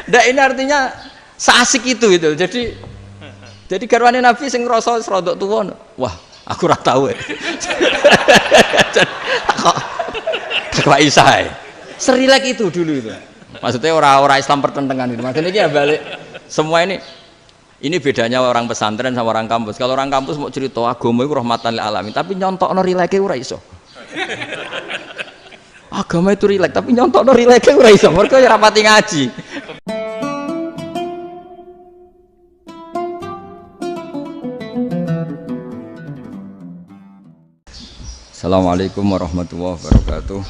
Ndak ini artinya seasik itu gitu. Jadi garwane Nabi sing ngrasa rodok tuwa. Wah, aku ora tahu. Kok isa. Serilek itu dulu itu. Maksudnya orang Islam pertentangan itu. Maksudnya ini ya balik semua ini bedanya orang pesantren sama orang kampus. Kalau orang kampus mau cerita agama itu rahmatan lil alamin, tapi nyontokno rileke ora iso. Agama itu rilek, tapi nyontokno rileke ora iso. Mergo ora pati ngaji. Assalamualaikum warahmatullahi wabarakatuh.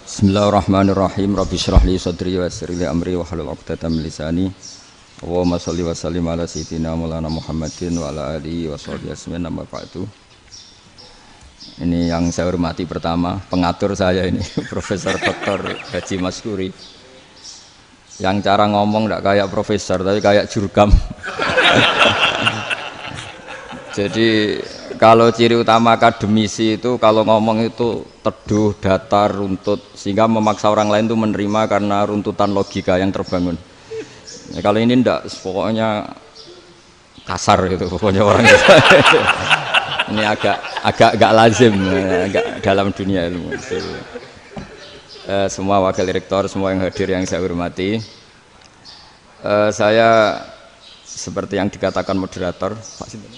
Bismillahirrahmanirrahim. Rabbi shrah li sadri wa yassir li amri wahlul 'uqdatam min lisani. Allahumma shalli wa sallim ala sayyidina Maulana Muhammadin wa ala alihi wa sahbihi ajmain. Amma ba'du. Ini yang saya hormati pertama, pengatur saya ini Profesor Dr. Haji Maskuri. Yang cara ngomong enggak kayak profesor tapi kayak jurkam. Jadi kalau ciri utama akademisi itu kalau ngomong itu teduh, datar, runtut, sehingga memaksa orang lain itu menerima karena runtutan logika yang terbangun. Ya, kalau ini ndak, pokoknya kasar gitu, pokoknya orang itu. Ini agak lazim, agak dalam dunia ilmu. Semua wakil rektor, semua yang hadir yang saya hormati, saya seperti yang dikatakan moderator, Pak Sinten.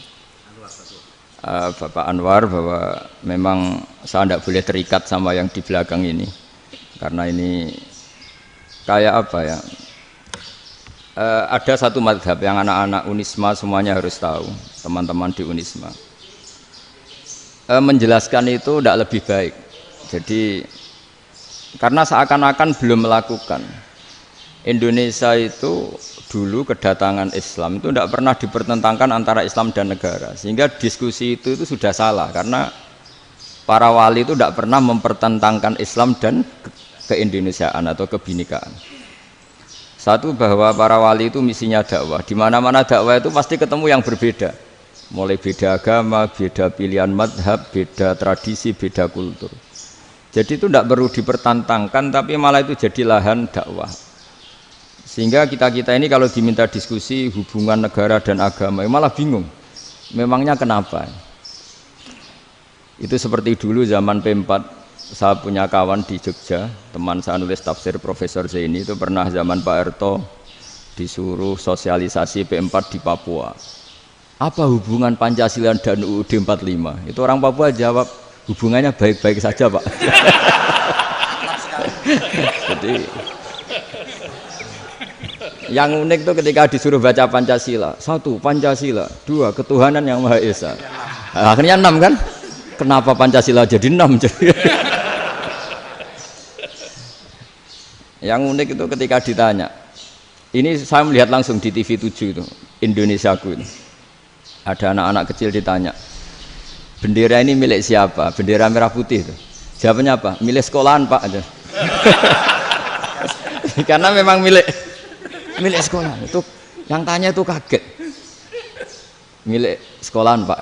Bapak Anwar, bahwa memang saya tidak boleh terikat sama yang di belakang ini karena ini kayak apa ya, ada satu madhab yang anak-anak Unisma semuanya harus tahu, teman-teman di Unisma menjelaskan itu tidak lebih baik. Jadi karena seakan-akan belum melakukan. Indonesia itu dulu kedatangan Islam itu tidak pernah dipertentangkan antara Islam dan negara, sehingga diskusi itu sudah salah karena para wali itu tidak pernah mempertentangkan Islam dan keindonesiaan atau kebinekaan. Satu, bahwa para wali itu misinya dakwah, di mana-mana dakwah itu pasti ketemu yang berbeda, mulai beda agama, beda pilihan madhab, beda tradisi, beda kultur. Jadi itu tidak perlu dipertentangkan, tapi malah itu jadi lahan dakwah. Sehingga kita ini kalau diminta diskusi hubungan negara dan agama malah bingung, memangnya kenapa? Itu seperti dulu zaman P4, saya punya kawan di Jogja, teman saya nulis tafsir Profesor Zaini, itu pernah zaman Pak Erto disuruh sosialisasi P4 di Papua. Apa hubungan Pancasila dan UUD 45? Itu orang Papua jawab, hubungannya baik-baik saja Pak. Jadi yang unik itu ketika disuruh baca Pancasila, 1 Pancasila, 2 ketuhanan yang Maha Esa. Akhirnya 6 kan? Kenapa Pancasila jadi 6? Yang unik itu ketika ditanya, ini saya melihat langsung di TV 7 itu, Indonesiaku itu. Ada anak-anak kecil ditanya, bendera ini milik siapa? Bendera merah putih itu. Jawabannya apa? Milik sekolahan Pak aja. Karena memang milik sekolah. Itu yang tanya itu kaget. Milik sekolahan Pak.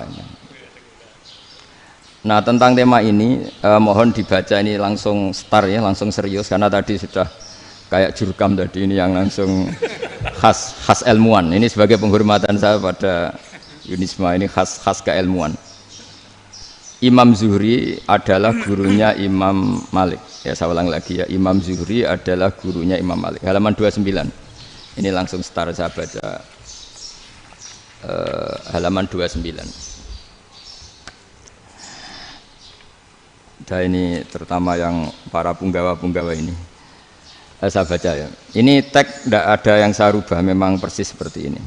Nah, tentang tema ini mohon dibaca ini langsung start ya, langsung serius karena tadi sudah kayak jurkam tadi, ini yang langsung khas ilmuwan. Ini sebagai penghormatan saya pada Unisma, ini khas keilmuan. Imam Zuhri adalah gurunya Imam Malik. Ya, saya ulang lagi ya, Imam Zuhri adalah gurunya Imam Malik. Halaman 29. Ini langsung start saya baca halaman 29. Dan ini terutama yang para punggawa-punggawa ini. Saya baca ya. Ini teks tidak ada yang saya rubah, memang persis seperti ini.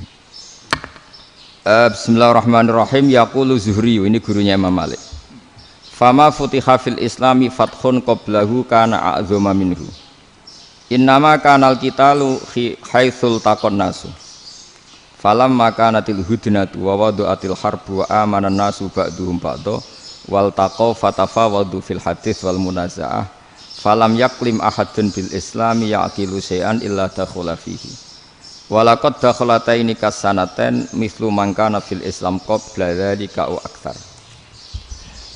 Bismillahirrahmanirrahim. Yaqulu Zuhri, ini gurunya Imam Malik. Fama futiha fil islami fathun qablahu kana a'zama minhu. Innama kanal qitalu haitsul taqon nasu. Falam makanatil hudnatu wa wadu'atil harbu wa amanan nasu ba'duhum ba'du wal taqaw fatafawadu fil hadits wal munazaah. Falam yaklim ahadun bil islami yaqilu syai'an illa dakhula fihi. Walaqad dakhalataini kasanaten mithlu man kana fil islam qabla dzalika au aktsar.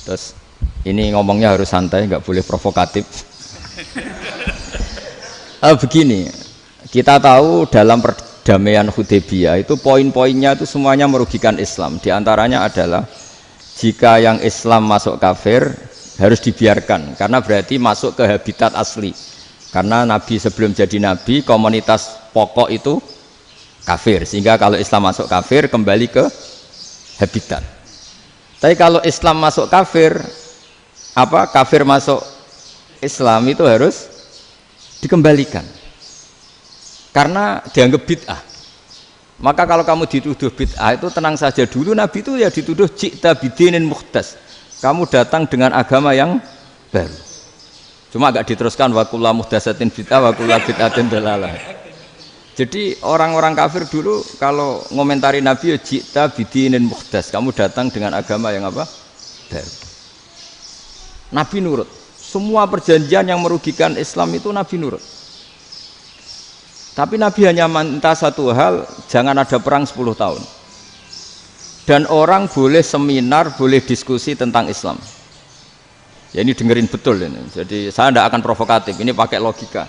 Terus ini ngomongnya harus santai, enggak boleh provokatif. Begini, kita tahu dalam perdamaian Hudaybiyah itu poin-poinnya itu semuanya merugikan Islam. Di antaranya adalah jika yang Islam masuk kafir harus dibiarkan karena berarti masuk ke habitat asli. Karena Nabi sebelum jadi Nabi komunitas pokok itu kafir, sehingga kalau Islam masuk kafir kembali ke habitat. Tapi kalau Islam masuk kafir, kafir masuk Islam itu harus dikembalikan karena dianggap bid'ah. Maka kalau kamu dituduh bid'ah itu tenang saja dulu, Nabi itu ya dituduh ji'ta bidinin muhdas, kamu datang dengan agama yang baru. Cuma agak diteruskan wa kullu muhdatsatin bid'ah wa kullu bid'atin dalalah. Jadi orang-orang kafir dulu kalau ngomentari Nabi ya ji'ta bidinin muhdas, kamu datang dengan agama yang apa? Baru. Nabi nurut. Semua perjanjian yang merugikan Islam itu Nabi nurut. Tapi Nabi hanya minta satu hal, jangan ada perang 10 tahun. Dan orang boleh seminar, boleh diskusi tentang Islam. Ya ini dengerin betul ini. Jadi saya tidak akan provokatif, ini pakai logika.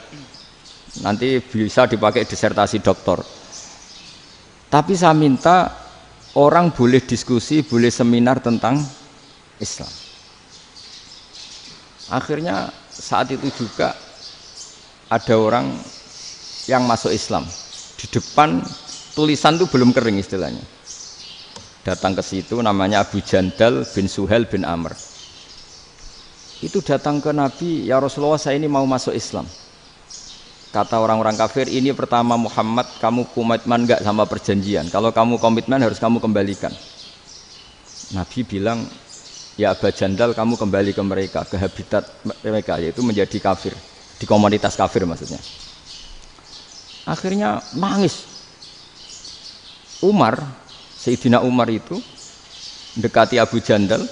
Nanti bisa dipakai disertasi doktor. Tapi saya minta orang boleh diskusi, boleh seminar tentang Islam. Akhirnya saat itu juga ada orang yang masuk Islam. Di depan tulisan itu belum kering istilahnya. Datang ke situ namanya Abu Jandal bin Suhail bin Amr. Itu datang ke Nabi, ya Rasulullah saya ini mau masuk Islam. Kata orang-orang kafir, ini pertama Muhammad, kamu komitmen enggak sama perjanjian? Kalau kamu komitmen harus kamu kembalikan. Nabi bilang, ya Abu Jandal kamu kembali ke mereka, ke habitat mereka, yaitu menjadi kafir, di komunitas kafir maksudnya. Akhirnya nangis. Sayyidina Umar itu mendekati Abu Jandal,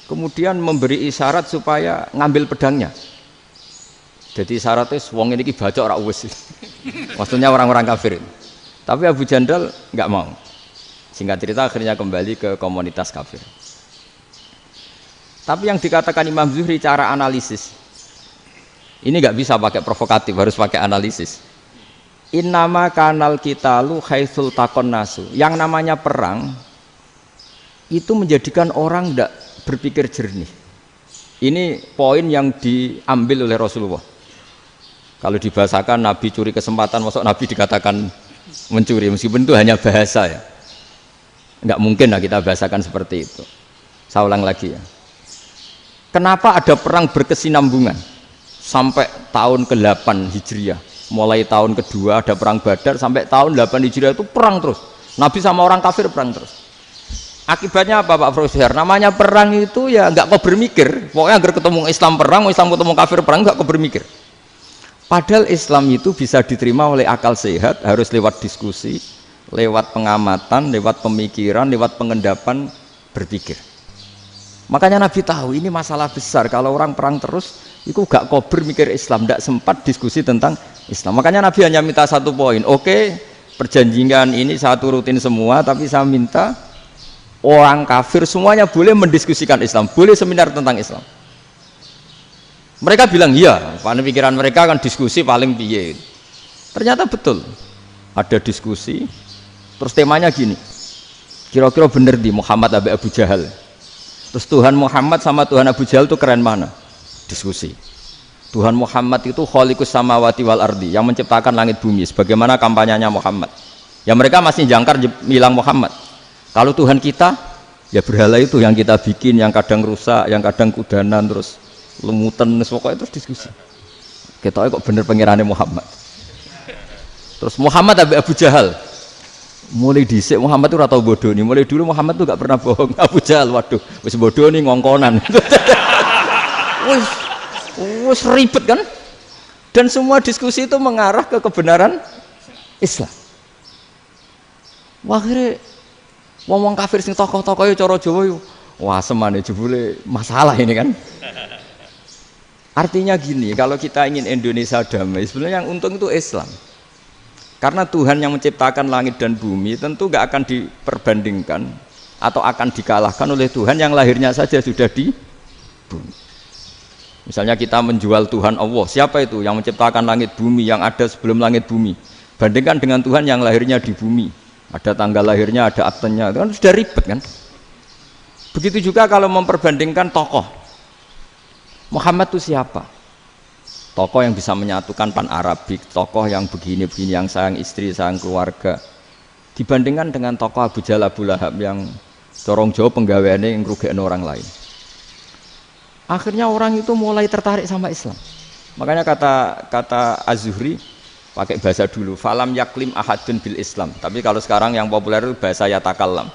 kemudian memberi isyarat supaya ngambil pedangnya. Jadi isyaratnya wong ini baca ora wis. Maksudnya orang-orang kafir. Tapi Abu Jandal enggak mau. Singkat cerita akhirnya kembali ke komunitas kafir. Tapi yang dikatakan Imam Zuhri cara analisis ini enggak bisa pakai provokatif, harus pakai analisis. Innama kanal qitalu haitsul taqon nasu. Yang namanya perang itu menjadikan orang tidak berpikir jernih. Ini poin yang diambil oleh Rasulullah. Kalau dibahasakan Nabi curi kesempatan, maksud Nabi dikatakan mencuri, meskipun itu hanya bahasa ya. Enggak mungkin lah kita bahasakan seperti itu. Saya ulang lagi ya. Kenapa ada perang berkesinambungan sampai tahun ke-8 Hijriah? Mulai tahun kedua ada perang Badar sampai tahun 8 Hijriah itu perang terus. Nabi sama orang kafir perang terus. Akibatnya apa Pak Profesor? Namanya perang itu ya enggak kau bermikir. Pokoknya agar ketemu Islam perang, Islam ketemu kafir perang, enggak kau bermikir. Padahal Islam itu bisa diterima oleh akal sehat, harus lewat diskusi, lewat pengamatan, lewat pemikiran, lewat pengendapan berpikir. Makanya Nabi tahu ini masalah besar. Kalau orang perang terus, itu gak kober mikir Islam, tidak sempat diskusi tentang Islam. Makanya Nabi hanya minta satu poin. Oke, perjanjian ini saya turutin semua, tapi saya minta orang kafir semuanya boleh mendiskusikan Islam, boleh seminar tentang Islam. Mereka bilang iya, pada pikiran mereka kan diskusi paling piye. Ternyata betul, ada diskusi. Terus temanya gini, kira-kira bener di Muhammad Abi Abu Jahal. Terus Tuhan Muhammad sama Tuhan Abu Jahal itu keren mana? Diskusi. Tuhan Muhammad itu khaliqus samawati wal ardi, yang menciptakan langit bumi. Sebagaimana kampanyenya Muhammad. Ya mereka masih jangkar bilang Muhammad. Kalau Tuhan kita, ya berhala itu yang kita bikin, yang kadang rusak, yang kadang kudanan, terus lemutan, pokoknya terus diskusi. Kita kok bener pengirannya Muhammad. Terus Muhammad Abu Jahal. Mulai dhisik Muhammad itu ora tau bodoh nih. Mulai dulu Muhammad tuh gak pernah bohong. Abu Jahal, waduh, wis bodoh nih ngongkonan. Wis ribet kan? Dan semua diskusi itu mengarah ke kebenaran Islam. Wah, akhirnya wong kafir sing tokoh-tokoh yo cara Jawa yo. Wah, semane jebule masalah ini kan. Artinya gini, kalau kita ingin Indonesia damai, sebenarnya yang untung itu Islam. Karena Tuhan yang menciptakan langit dan bumi tentu gak akan diperbandingkan atau akan dikalahkan oleh Tuhan yang lahirnya saja sudah di bumi. Misalnya kita menjual Tuhan Allah, siapa itu yang menciptakan langit bumi, yang ada sebelum langit bumi, bandingkan dengan Tuhan yang lahirnya di bumi, ada tanggal lahirnya, ada aktenya, itu kan sudah ribet kan. Begitu juga kalau memperbandingkan tokoh, Muhammad itu siapa? Tokoh yang bisa menyatukan pan Arabik, tokoh yang begini-begini, yang sayang istri, sayang keluarga, dibandingkan dengan tokoh Abu Jahal, Abu Lahab yang corong jauh penggaweannya yang ngerugikan orang lain. Akhirnya orang itu mulai tertarik sama Islam. Makanya kata Az-Zuhri pakai bahasa dulu, falam yaklim ahadun bil Islam. Tapi kalau sekarang yang populer itu bahasa yatakallam.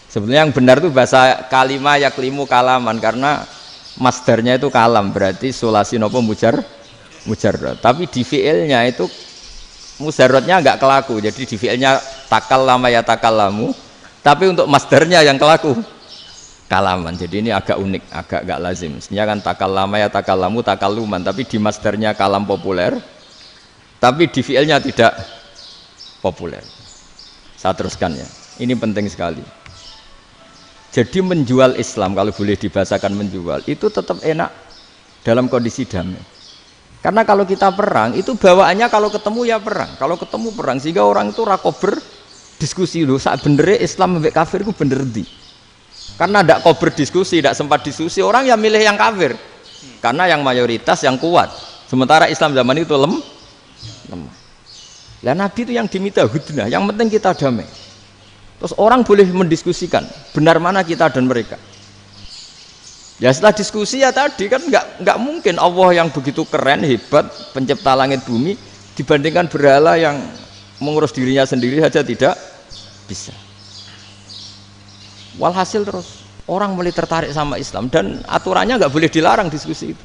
Sebenarnya yang benar itu bahasa kalimah yaklimu kalaman, karena masdarnya itu kalam, berarti sulasi nopo mujarrad. Tapi di fiilnya itu mujarradnya enggak kelaku. Jadi di fiilnya takallama yatakallamu, tapi untuk masdarnya yang kelaku kalaman. Jadi ini agak unik, agak enggak lazim. Sebenarnya kan takallama yatakallamu takalluman, tapi di masdarnya kalam populer, tapi di fiilnya tidak populer. Saya teruskan ya. Ini penting sekali. Jadi menjual Islam, kalau boleh dibahasakan menjual, itu tetap enak dalam kondisi damai. Karena kalau kita perang, itu bawaannya kalau ketemu ya perang. Kalau ketemu perang, sehingga orang itu rakober diskusi loh. Saat benernya Islam sampai kafir itu bener di. Karena tidak kober diskusi, tidak sempat diskusi, orang yang milih yang kafir. Karena yang mayoritas yang kuat. Sementara Islam zaman itu lemah. Lah Nabi itu yang diminta hudnah, yang penting kita damai. Terus orang boleh mendiskusikan benar mana kita dan mereka. Ya setelah diskusi ya tadi kan nggak mungkin Allah yang begitu keren hebat pencipta langit bumi dibandingkan berhala yang mengurus dirinya sendiri saja tidak bisa. Walhasil terus orang mulai tertarik sama Islam dan aturannya nggak boleh dilarang diskusi itu.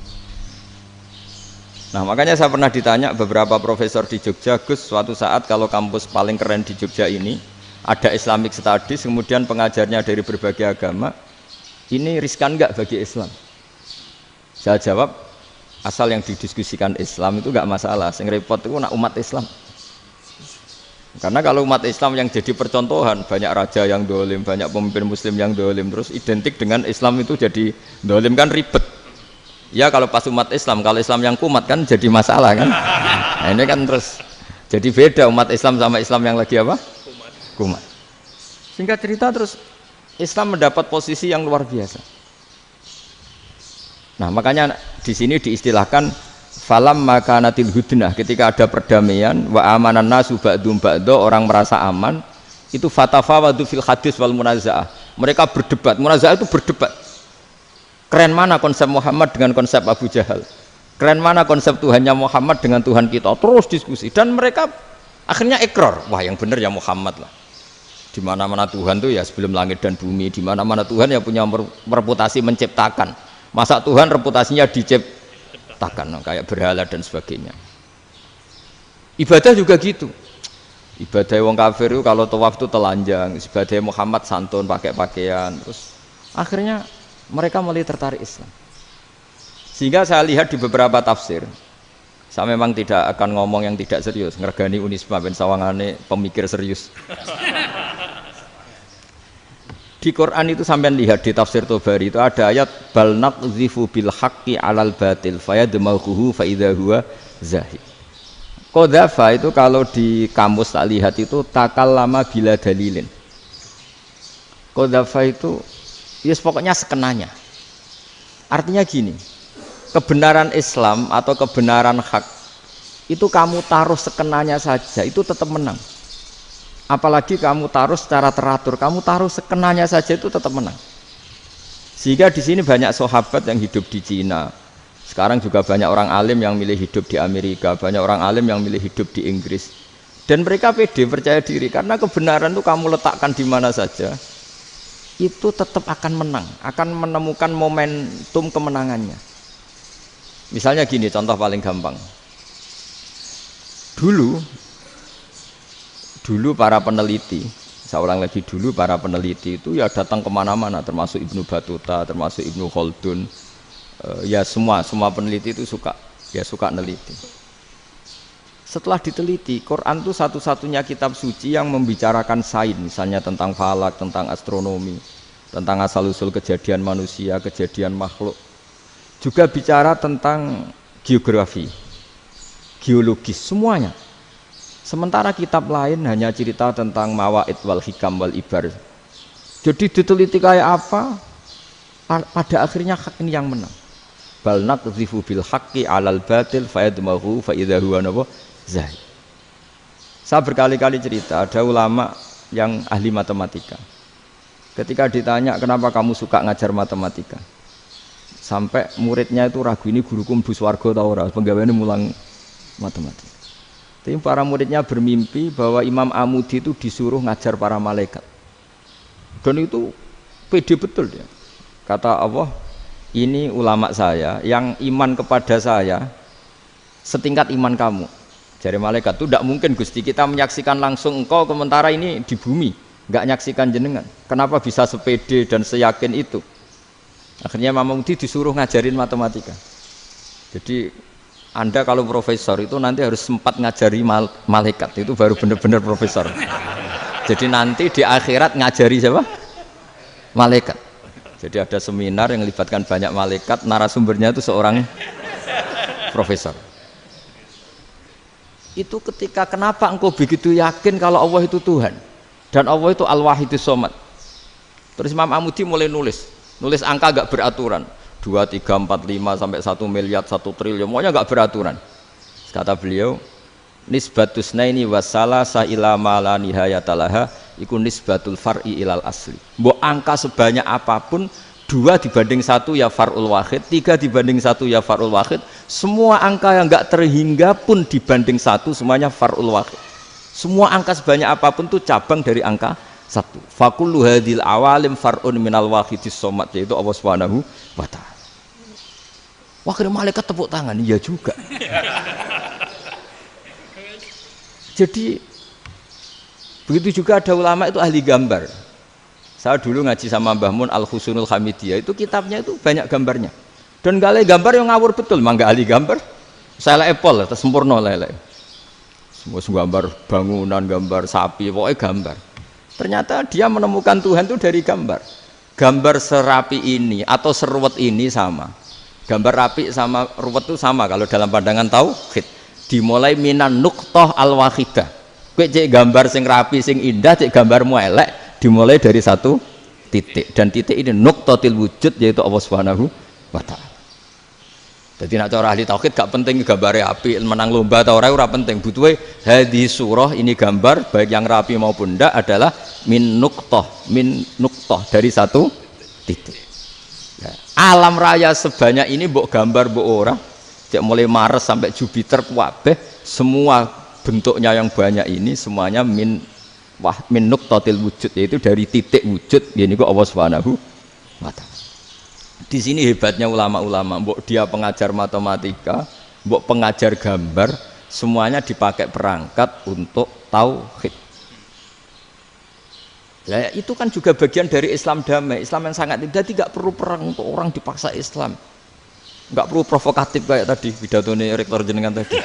Nah makanya saya pernah ditanya beberapa profesor di Jogja, Gus suatu saat kalau kampus paling keren di Jogja ini ada Islamic Studies, kemudian pengajarnya dari berbagai agama, ini riskan enggak bagi Islam? Saya jawab, asal yang didiskusikan Islam itu enggak masalah, yang repot itu nak umat Islam. Karena kalau umat Islam yang jadi percontohan, banyak raja yang dolim, banyak pemimpin muslim yang dolim, terus identik dengan Islam itu jadi dolim kan ribet. Ya kalau pas umat Islam, kalau Islam yang kumat kan jadi masalah kan. Nah ini kan terus jadi beda umat Islam sama Islam yang lagi apa? Kumat. Singkat cerita terus Islam mendapat posisi yang luar biasa. Nah makanya di sini diistilahkan falam makanatil hudnah, ketika ada perdamaian wa amanan nasu ba'dum ba'do, orang merasa aman, itu fatafawadu fil hadis wal munazaah. Mereka berdebat, munazaah itu berdebat. Keren mana konsep Muhammad dengan konsep Abu Jahal? Keren mana konsep Tuhannya Muhammad dengan Tuhan kita? Terus diskusi dan mereka akhirnya ikrar, wah yang benar ya Muhammad lah. Di mana-mana Tuhan tuh ya sebelum langit dan bumi, di mana-mana Tuhan ya punya reputasi menciptakan. Masa Tuhan reputasinya diciptakan, kayak berhala dan sebagainya. Ibadah juga gitu. Ibadah wong kafir itu kalau tawaf itu telanjang, ibadah Muhammad santun pakai pakaian. Terus akhirnya mereka mulai tertarik Islam. Sehingga saya lihat di beberapa tafsir, saya memang tidak akan ngomong yang tidak serius, ngergani Unisma ben sawangane pemikir serius. Di Quran itu sampean lihat di tafsir Tobari itu ada ayat bal naqdhifu bil haqqi 'alal batil fayadmaghuhu fa idza huwa zahid. Qadzafa itu kalau di kamus tak lihat itu takallama bila dalilin. Qadzafa itu ya pokoknya sekenanya. Artinya gini, kebenaran Islam atau kebenaran hak itu kamu taruh sekenanya saja itu tetap menang. Apalagi kamu taruh secara teratur, kamu taruh sekenanya saja itu tetap menang. Sehingga di sini banyak sahabat yang hidup di Cina. Sekarang juga banyak orang alim yang milih hidup di Amerika, banyak orang alim yang milih hidup di Inggris. Dan mereka pede, percaya diri karena kebenaran itu kamu letakkan di mana saja, itu tetap akan menang, akan menemukan momentum kemenangannya. Misalnya gini, contoh paling gampang. Dulu para peneliti, seorang lagi dulu para peneliti itu ya datang kemana-mana, termasuk Ibnu Battuta, termasuk Ibnu Khaldun, ya semua peneliti itu suka neliti. Setelah diteliti, Quran itu satu-satunya kitab suci yang membicarakan sains, misalnya tentang falak, tentang astronomi, tentang asal-usul kejadian manusia, kejadian makhluk. juga bicara tentang geografi, geologis, semuanya. Sementara kitab lain hanya cerita tentang mawaid wal hikam wal ibar. Jadi diteliti kayak apa, pada akhirnya hak ini yang menang. Bal naqdhifu bil haqqi 'alal batil fayadmaghu fa idza huwa zahid. Saya berkali-kali cerita, ada ulama yang ahli matematika. Ketika ditanya kenapa kamu suka ngajar matematika, sampai muridnya itu ragu, ini guruku mlebu swarga ta ora, penggaweane mulang matematika. Tapi para muridnya bermimpi bahwa Imam Amudi itu disuruh ngajar para malaikat. Dan itu pede betul dia. Kata Allah, ini ulama saya yang iman kepada saya setingkat iman kamu. Jadi malaikat itu tidak mungkin Gusti kita menyaksikan langsung engkau, sementara ini di bumi nggak menyaksikan jenengan. Kenapa bisa sepede dan seyakin itu? Akhirnya Imam Amudi disuruh ngajarin matematika. Jadi Anda kalau profesor itu nanti harus sempat ngajari malaikat, itu baru benar-benar profesor. Jadi nanti di akhirat ngajari siapa? Malaikat. Jadi ada seminar yang melibatkan banyak malaikat, narasumbernya itu seorang profesor. Itu ketika kenapa engkau begitu yakin kalau Allah itu Tuhan dan Allah itu Al-Wahidus Shomad. Terus Imam Amudi mulai nulis angka gak beraturan. 2, 3, 4, 5 sampai 1 miliar, 1 triliun, semuanya enggak beraturan. Kata beliau, nisbatus naini wasalasa ila ma la nihayatalaha iku nisbatul far'i ilal asli. Mbok angka sebanyak apapun, 2 dibanding 1 ya far'ul wahid, 3 dibanding 1 ya far'ul wahid. Semua angka yang enggak terhingga pun dibanding 1 semuanya far'ul wahid. Semua angka sebanyak apapun itu cabang dari angka 1. Fakullu hadil awalim far'un minal wahidis shomad, yaitu Allah Subhanahu wa ta'ala. Wah, kira malaikat tepuk tangan, iya juga. Jadi begitu juga ada ulama itu ahli gambar. Saya dulu ngaji sama Mbah Mun Al-Husunul Hamidiyah, itu kitabnya itu banyak gambarnya. Dan gale gambar yang ngawur betul, mangga ahli gambar. Saya Apple, sempurna lele. Semua gambar bangunan, gambar sapi, pokoknya gambar. Ternyata dia menemukan Tuhan itu dari gambar. Gambar serapi ini atau seruwet ini sama. Gambar rapi sama ruwet itu sama kalau dalam pandangan tauhid. Dimulai minan nuqtah al-wahidah. Kowe cek gambar sing rapi sing indah, cek gambarmu elek, dimulai dari 1 titik. Dan titik ini nuqtatil wujud, yaitu Allah Subhanahu wa ta'ala. Jadi nak cara ahli tauhid gak penting gambare api, menang lomba atau ora penting. Butuhe hadis surah ini gambar baik yang rapi maupun ndak adalah min nuqtah dari 1 titik. Alam raya sebanyak ini mbok gambar mbok ora, cek mulai Mars sampai Jupiter kabeh semua bentuknya yang banyak ini semuanya min nuqtatil wujud, yaitu dari titik wujud, ini kok Allah Subhanahu wa ta'ala. Di sini hebatnya ulama-ulama, mbok dia pengajar matematika, mbok pengajar gambar, semuanya dipakai perangkat untuk tauhid. Ya, itu kan juga bagian dari Islam damai, Islam yang sangat tidak perlu perang untuk orang dipaksa Islam, nggak perlu provokatif kayak tadi pidatonya rektor jenengan tadi.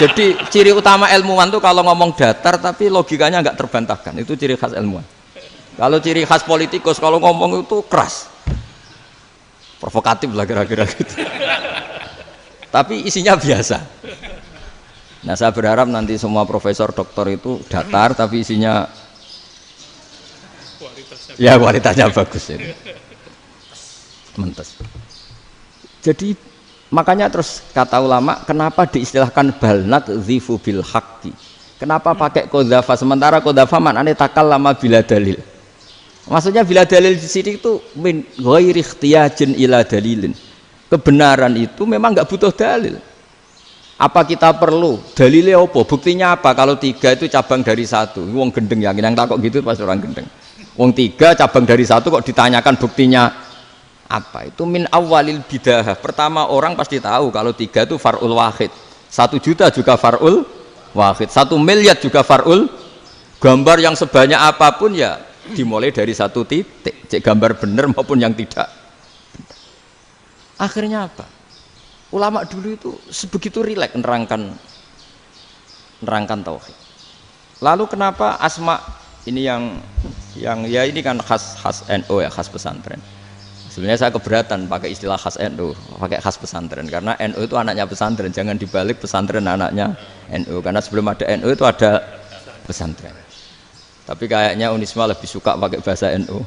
Jadi ciri utama ilmuwan tuh kalau ngomong datar tapi logikanya nggak terbantahkan, itu ciri khas ilmuwan. Kalau ciri khas politikus kalau ngomong itu keras, provokatif lah kira-kira gitu. Tapi isinya biasa. Nah, saya berharap nanti semua profesor doktor itu datar tapi isinya ya kualitasnya bagus ini. Mentes. Jadi makanya terus kata ulama, kenapa diistilahkan balnat zifu bil haqqi? Kenapa pakai qadzafa sementara qadzafa maknanya takallama bila dalil? Maksudnya bila dalil di sini itu min ghairi ikhtiyajin ila dalilin. Kebenaran itu memang enggak butuh dalil. Apa kita perlu dalilnya apa? Buktinya apa? Kalau 3 itu cabang dari 1. Wong gendeng yakin yang takok gitu pas orang gendeng. Wong 3 cabang dari 1 kok ditanyakan buktinya apa? Itu min awalil bidah. Pertama orang pasti tahu kalau 3 itu far'ul wahid. 1 juta juga far'ul wahid. 1 miliar juga far'ul. Gambar yang sebanyak apapun ya dimulai dari 1 titik. Cek gambar benar maupun yang tidak. Akhirnya apa? Ulama dulu itu sebegitu rileks nerangkan tauhid. Lalu kenapa asma ini yang ya ini kan khas NU ya, khas pesantren. Sebenarnya saya keberatan pakai istilah khas NU, pakai khas pesantren karena NU itu anaknya pesantren, jangan dibalik pesantren anaknya NU karena sebelum ada NU itu ada pesantren. Tapi kayaknya Unisma lebih suka pakai bahasa NU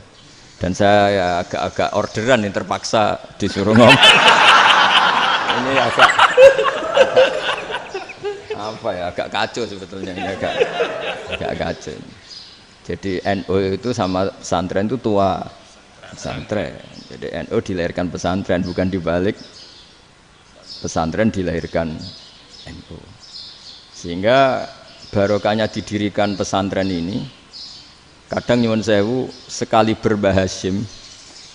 dan saya ya agak-agak orderan yang terpaksa disuruh ngomong. Ini agak apa ya, agak kacau sebetulnya ini agak kacau. Jadi NU itu sama pesantren itu tua pesantren. Jadi NU dilahirkan pesantren, bukan dibalik pesantren dilahirkan NU. Sehingga barokahnya didirikan pesantren ini, kadang nyuwun sewu sekali Mbah Hasyim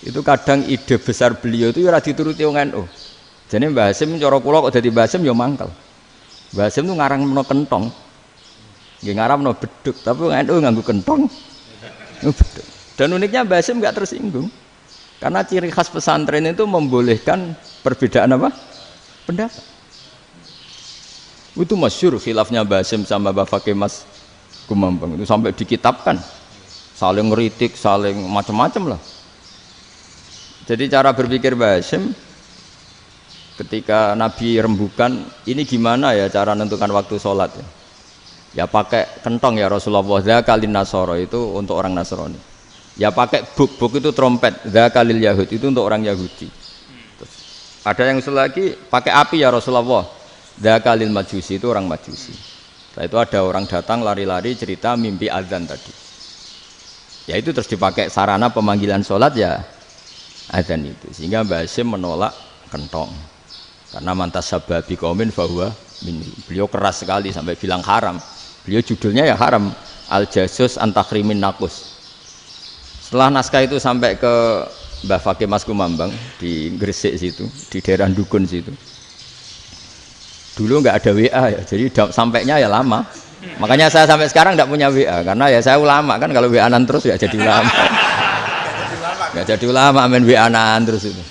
itu kadang ide besar beliau itu ora dituruti wong NU. Jadi Mbah Hasyim cara kula kok dadi Mbah Hasyim ya mangkel. Mbah Hasyim itu ngarang meno kentong. Nggih ngaramno beduk, tapi NU nganggo kentong. Beduk. Dan uniknya Mbah Hasyim enggak tersinggung. Karena ciri khas pesantren itu membolehkan perbedaan apa? Pendapat. Itu masyhur khilafnya Mbah Hasyim sama Mbah Fakih Mas Kumambang itu sampai dikitabkan. Saling ngeritik, saling macam-macam lah. Jadi cara berpikir Mbah Hasyim ketika Nabi rembukan, ini gimana ya cara menentukan waktu sholat ya? Ya pakai kentong ya Rasulullah, dzakalin nasara itu untuk orang Nasrani. Ya pakai buk itu trompet, dzakalil yahud itu untuk orang Yahudi. Terus, ada yang usul lagi pakai api ya Rasulullah, dzakalil majusi itu orang Majusi. Setelah itu ada orang datang lari-lari cerita mimpi azan tadi. Ya itu terus dipakai sarana pemanggilan sholat ya azan itu. Sehingga Mbah Hasyim menolak kentong. Karena mantas sababi qaumin fahuwa minni. Beliau keras sekali sampai bilang haram. Beliau judulnya ya haram, Al-Jasus Antakhrimin Nakus. Setelah naskah itu sampai ke Mbah Fakih Mas Kumambang di Gresik situ, di daerah Dukun situ. Dulu nggak ada WA ya, jadi sampainya ya lama. Makanya saya sampai sekarang nggak punya WA karena ya saya ulama kan, kalau WA-an terus ya jadi ulama. Nggak jadi ulama, main WA-an terus itu.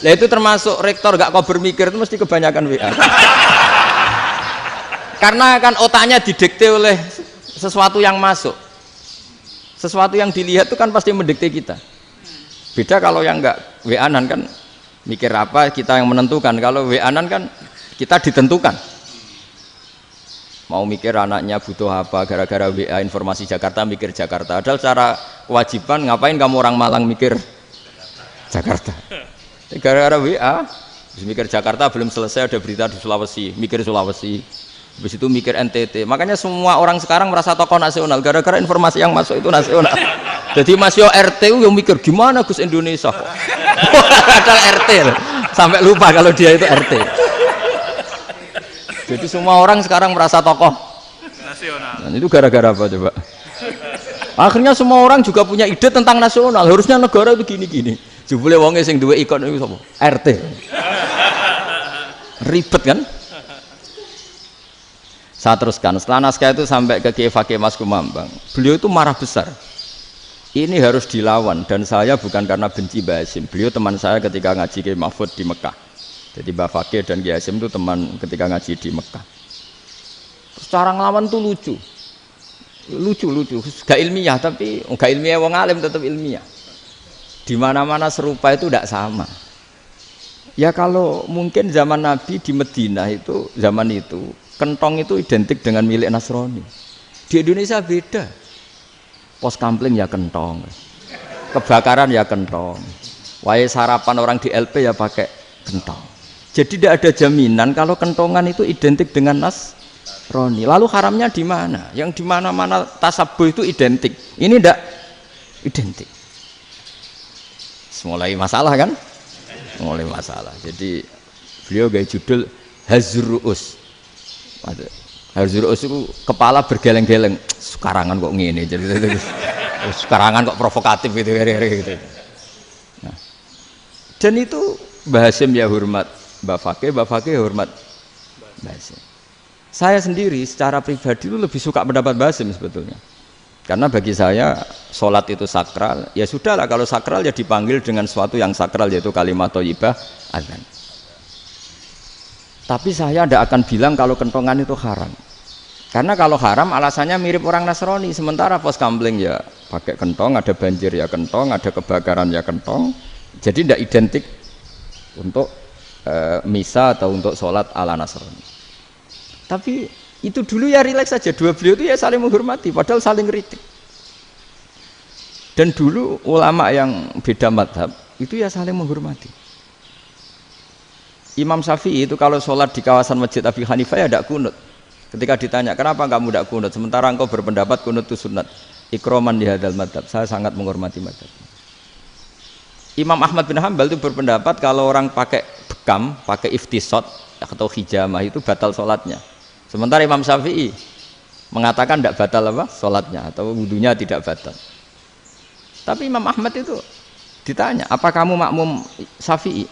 Lah itu termasuk rektor nggak kau bermikir itu mesti kebanyakan WA. Karena kan otaknya didikte oleh sesuatu yang masuk, sesuatu yang dilihat itu kan pasti mendikte kita. Beda kalau yang nggak WA-an kan mikir apa kita yang menentukan. Kalau WA-an kan kita ditentukan. Mau mikir anaknya butuh apa gara-gara WA informasi Jakarta mikir Jakarta. Padahal secara kewajiban ngapain kamu orang Malang mikir Jakarta? Gara-gara WA mikir Jakarta belum selesai ada berita di Sulawesi, mikir Sulawesi. Habis itu mikir NTT. Makanya semua orang sekarang merasa tokoh nasional gara-gara informasi yang masuk itu nasional. Jadi Mas Yo RT yang mikir gimana Gus Indonesia kok. Ada RT loh. Sampai lupa kalau dia itu RT. Jadi semua orang sekarang merasa tokoh nasional. Dan itu gara-gara apa coba? Akhirnya semua orang juga punya ide tentang nasional. Harusnya negara itu gini-gini. Jebule wonge sing duwe ikon itu sapa? RT. Ribet kan? Saya teruskan, setelah naskah itu sampai ke Kiai Fakih Mas Kumambang, beliau itu marah besar. Ini harus dilawan dan saya bukan karena benci Mbah Hasyim. Beliau teman saya ketika ngaji Kiai Mahfud di Mekah. Jadi Mbah Fakih dan Kiai Hasyim itu teman ketika ngaji di Mekah. Terus cara ngelawan tuh lucu. Gak ilmiah tapi gak ilmiah wong alim tetap ilmiah. Di mana-mana serupa itu tidak sama. Ya kalau mungkin zaman Nabi di Madinah itu zaman itu kentong itu identik dengan milik Nasrani. Di Indonesia beda. Pos kampling ya kentong, kebakaran ya kentong, wae sarapan orang di LP ya pakai kentong. Jadi tidak ada jaminan kalau kentongan itu identik dengan Nasrani. Lalu haramnya di mana? Yang di mana-mana tasabuh itu identik. Ini tidak identik. Mulai masalah kan? Mulai masalah. Jadi beliau gaya judul Hazruus. Hazruus itu kepala bergeleng-geleng. Sekarangan kok ngene. Jadi sekarangan kok provokatif gitu. Nah, dan itu Mbah Hasyim ya hormat Mbah Fakih hormat Mbah Hasyim. Saya sendiri secara pribadi itu lebih suka pendapat Mbah Hasyim sebetulnya. Karena bagi saya sholat itu sakral. Ya sudahlah kalau sakral ya dipanggil dengan sesuatu yang sakral yaitu kalimat thayyibah azan. Tapi saya tidak akan bilang kalau kentongan itu haram. Karena kalau haram alasannya mirip orang Nasrani. Sementara pos kampling ya pakai kentong, ada banjir ya kentong, ada kebakaran ya kentong, Jadi tidak identik untuk misa atau untuk sholat ala Nasrani. Tapi itu dulu ya rileks saja, dua beliau itu ya saling menghormati, padahal saling kritik. Dan dulu ulama yang beda madhab itu ya saling menghormati. Imam Syafi'i itu kalau sholat di kawasan Masjid Abi Hanifah ya tidak kunut. Ketika ditanya, kenapa kamu tidak kunut? Sementara engkau berpendapat kunut itu sunat. Ikroman di hadal madhab, saya sangat menghormati madhab. Imam Ahmad bin Hanbal itu berpendapat kalau orang pakai bekam, pakai iftisot atau hijamah itu batal sholatnya. Sementara Imam Syafi'i mengatakan tidak batal apa? Sholatnya atau wudunya tidak batal. Tapi Imam Ahmad itu ditanya, apa kamu makmum Syafi'i?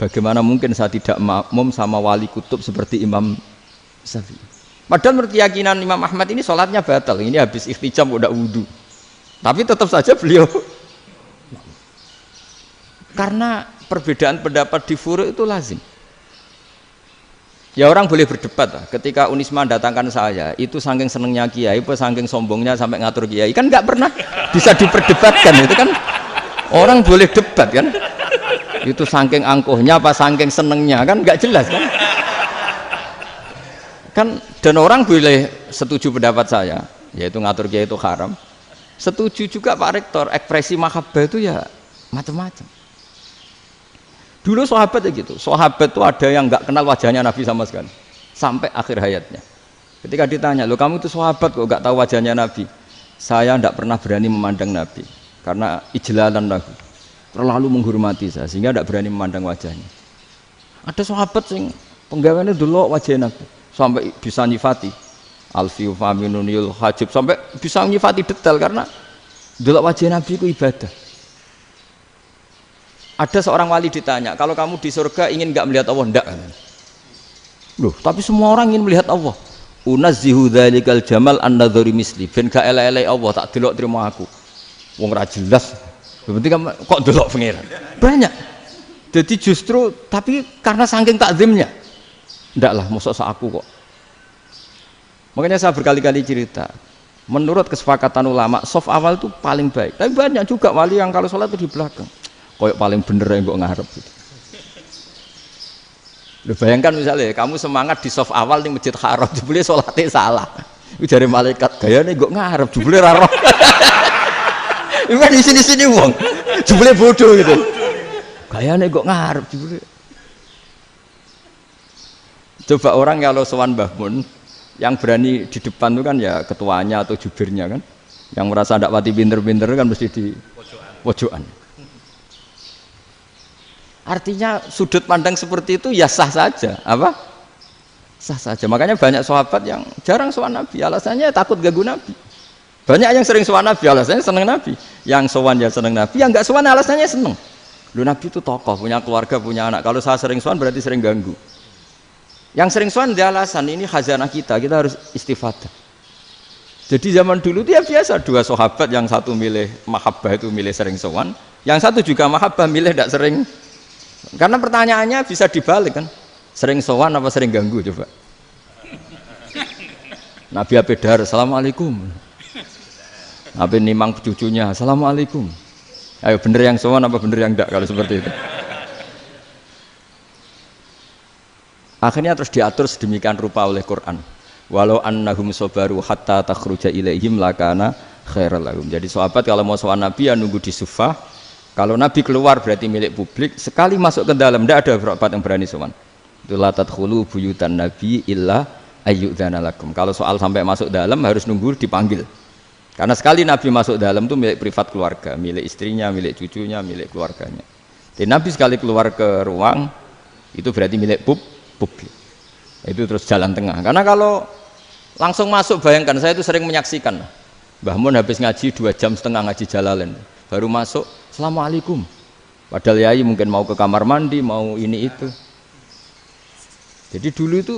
Bagaimana mungkin saya tidak makmum sama wali kutub seperti Imam Syafi'i? Padahal menurut keyakinan Imam Ahmad ini sholatnya batal. Ini habis ikhtijam udah wudu. Tapi tetap saja beliau. Karena perbedaan pendapat di furu' itu lazim. Ya orang boleh berdebat lah. Ketika Unisma datangkan saya, itu saking senengnya kiai, apa saking sombongnya sampai ngatur kiai, kan nggak pernah bisa diperdebatkan. Itu kan orang boleh debat kan. Itu saking angkuhnya apa saking senengnya kan nggak jelas kan dan orang boleh setuju pendapat saya yaitu ngatur kiai itu haram, setuju juga Pak Rektor ekspresi mahabbah itu ya macam-macam. Dulu sahabat ya gitu, sahabat itu ada yang nggak kenal wajahnya Nabi sama sekali sampai akhir hayatnya. Ketika ditanya, loh kamu itu sahabat kok nggak tahu wajahnya Nabi? Saya tidak pernah berani memandang Nabi karena ijlalan lagu, terlalu menghormati saya sehingga tidak berani memandang wajahnya. Ada sahabat yang penggawaannya dulu wajah Nabi sampai bisa nyifati alfiu faminunil hajib, sampai bisa nyifati detail karena dulu wajah Nabi itu ibadah. Ada seorang wali ditanya, kalau kamu di surga ingin nggak melihat Allah? Enggak. Loh, tapi semua orang ingin melihat Allah. Unazzihu dzalikal jamal an-nadhari misli, ben gak elek-elek Allah tak delok terima aku. Wong ra jelas. Berarti kok delok pangeran. Banyak. Jadi justru tapi karena saking takzimnya. Ndaklah mosok sak aku kok. Makanya saya berkali-kali cerita. Menurut kesepakatan ulama, soft awal itu paling baik. Tapi banyak juga wali yang kalau sholat itu di belakang. Koyok paling bener yang mbok ngarep gitu. Lu bayangkan misalnya kamu semangat di soft awal di Masjid Haram, jebule sholatnya salah. Itu dari malaikat gayane mbok ngarep, jebule ra roh. Iku di sini-sini wong. Jebule bodoh gitu. Gayane kok ngarep jebule. Coba orang kalau sowan Mbah Mun yang berani di depan itu kan ya ketuanya atau jubirnya kan. Yang merasa ndak pati pinter-pinter kan mesti di pojokan. Artinya sudut pandang seperti itu ya sah saja, apa? Sah saja. Makanya banyak sahabat yang jarang sowan Nabi, alasannya takut ganggu Nabi. Banyak yang sering sowan Nabi, alasannya seneng Nabi. Yang sowan ya seneng Nabi, yang enggak sowan alasannya seneng. Lu Nabi itu tokoh, punya keluarga, punya anak. Kalau saya sering sowan berarti sering ganggu. Yang sering sowan dia alasan ini khazanah kita harus istifadah. Jadi zaman dulu dia biasa dua sahabat, yang satu milih mahabbah itu milih sering sowan, yang satu juga mahabbah milih tidak sering. Karena pertanyaannya bisa dibalik kan, sering sowan apa sering ganggu coba. Nabi Abedar, assalamualaikum. Nabi nimang cucunya, assalamualaikum. Ayo bener yang sowan apa bener yang enggak kalau seperti itu. Akhirnya terus diatur sedemikian rupa oleh Quran. Walau annahum sabaru hatta takhruja ilaihim lakana khairal lahum. Jadi sahabat kalau mau sowan Nabi ya nunggu di sufah. Kalau Nabi keluar berarti milik publik. Sekali masuk ke dalam tidak ada sahabat yang berani sowan. Itu la tadkhulu buyutan Nabi illa ayyudzana lakum. Kalau soal sampai masuk dalam harus nunggu dipanggil. Karena sekali Nabi masuk dalam itu milik privat keluarga, milik istrinya, milik cucunya, milik keluarganya. Jadi Nabi sekali keluar ke ruang itu berarti milik publik. Itu terus jalan tengah. Karena kalau langsung masuk, bayangkan saya itu sering menyaksikan. Mbah Mun habis ngaji 2,5 jam ngaji Jalalain, baru masuk, assalamualaikum. Padahal yai mungkin mau ke kamar mandi, mau ini itu. Jadi dulu itu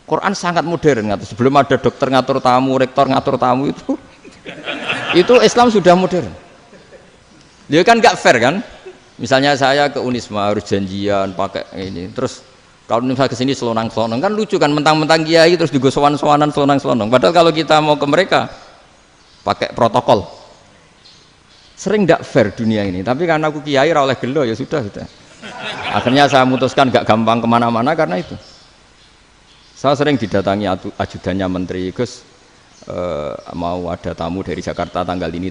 Quran sangat modern. Sebelum ada dokter ngatur tamu, rektor ngatur tamu itu Islam sudah modern. Dia kan nggak fair kan? Misalnya saya ke Unisma harus janjian pakai ini, terus kalau misalnya ke sini selonang-selonang kan lucu kan, mentang-mentang kiai terus juga sowan-sowanan selonang-selonang. Padahal kalau kita mau ke mereka pakai protokol. Sering tidak fair dunia ini, tapi karena aku kiai ora oleh gelo ya sudah. Akhirnya saya memutuskan gak gampang kemana-mana karena itu. Saya sering didatangi ajudannya menteri, Gus mau ada tamu dari Jakarta tanggal ini,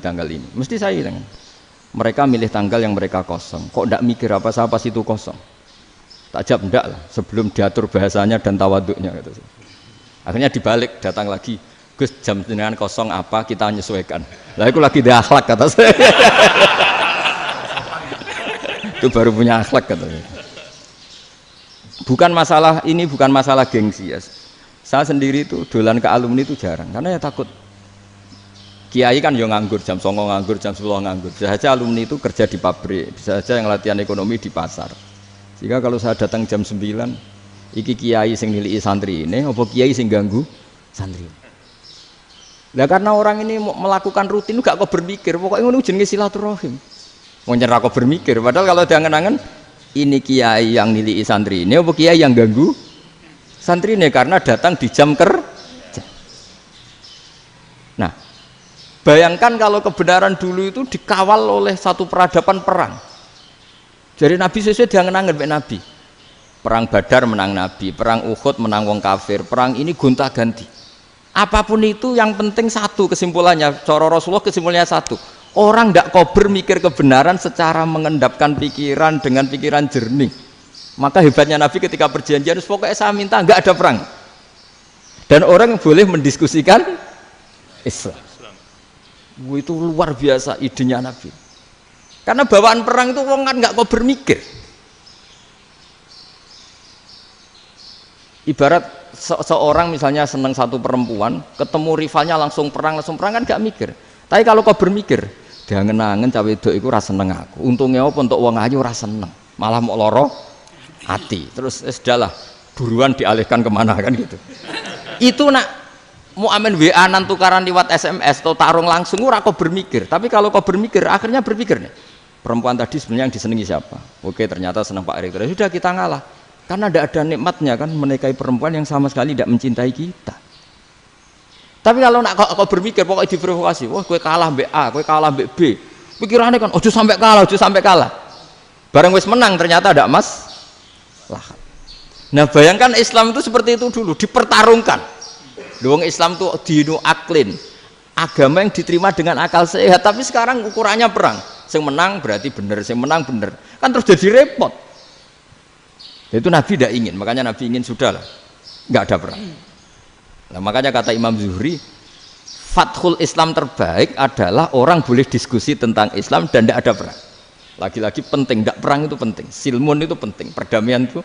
mesti saya bilang, mereka milih tanggal yang mereka kosong, kok tidak mikir apa saya pas itu kosong. Tak jawab enggak lah, sebelum diatur bahasanya dan tawaduknya gitu. Akhirnya dibalik, datang lagi, Gus jam dengan kosong apa kita menyesuaikan. Lah itu lagi di akhlak kata saya. Itu baru punya akhlak katanya. Bukan masalah ini, bukan masalah gengsi ya. Saya sendiri itu dolan ke alumni itu jarang, karena ya takut. Kiai kan yang nganggur, jam 9 nganggur, jam 10 nganggur. Bisa saja alumni itu kerja di pabrik, bisa saja yang latihan ekonomi di pasar. Sehingga kalau saya datang jam 9, iki kiai sing nilai santri ini, apa kiai sing ganggu santri. Nah karena orang ini melakukan rutin, gak kok berpikir, pokoknya ngono jenenge silaturahim. Mau nyerah kok berpikir, padahal kalau diangen-angen ini kiai yang nilai santri ini, apa kiai yang ganggu santri ini karena datang di jam kerja. Nah, bayangkan kalau kebenaran dulu itu dikawal oleh satu peradaban perang. Jadi Nabi sesuai diangen-angen mbek Nabi. Perang Badar menang Nabi, perang Uhud menang wong kafir, perang ini gonta-ganti. Apapun itu yang penting satu kesimpulannya, cara Rasulullah kesimpulannya satu. Orang tidak kober mikir kebenaran secara mengendapkan pikiran dengan pikiran jernih. Maka hebatnya Nabi ketika perjanjian, pokoknya saya minta nggak ada perang. Dan orang boleh mendiskusikan Islam. Itu luar biasa idenya Nabi. Karena bawaan perang itu orang kan nggak kok bermikir. Ibarat seorang misalnya senang satu perempuan, ketemu rivalnya langsung perang kan nggak mikir. Tapi kalau kau bermikir, diangen-angen cawe wedok iku ora seneng aku. Untungnya apa untuk wong ayu ora seneng, malah mau loro hati. Terus sudahlah, buruan dialihkan kemana kan gitu. Itu nak mau amen WA nan tukaran lewat SMS atau tarung langsung ora kau bermikir. Tapi kalau kau bermikir, akhirnya berpikir nih. Perempuan tadi sebenarnya yang disenangi siapa? Oke, ternyata senang Pak Rektor. Sudah kita ngalah. Karena tidak ada nikmatnya kan menikahi perempuan yang sama sekali tidak mencintai kita. Tapi kalau nak kau berpikir pokoknya diprovokasi, wah kue kalah mbak A, kue kalah mbak B. Pikirannya kan, ojo sampai kalah. Bareng wis menang ternyata ada emas. Lah. Nah bayangkan Islam itu seperti itu dulu, dipertarungkan. Luang Islam tuh dinu aklin, agama yang diterima dengan akal sehat. Tapi sekarang ukurannya perang. Yang menang berarti benar, yang menang benar. Kan terus jadi repot. Itu Nabi tidak ingin, makanya Nabi ingin sudah lah, nggak ada perang. Nah, makanya kata Imam Zuhri, fathul Islam terbaik adalah orang boleh diskusi tentang Islam dan tidak ada perang. Lagi-lagi penting, tidak perang itu penting, silmun itu penting, perdamaian itu.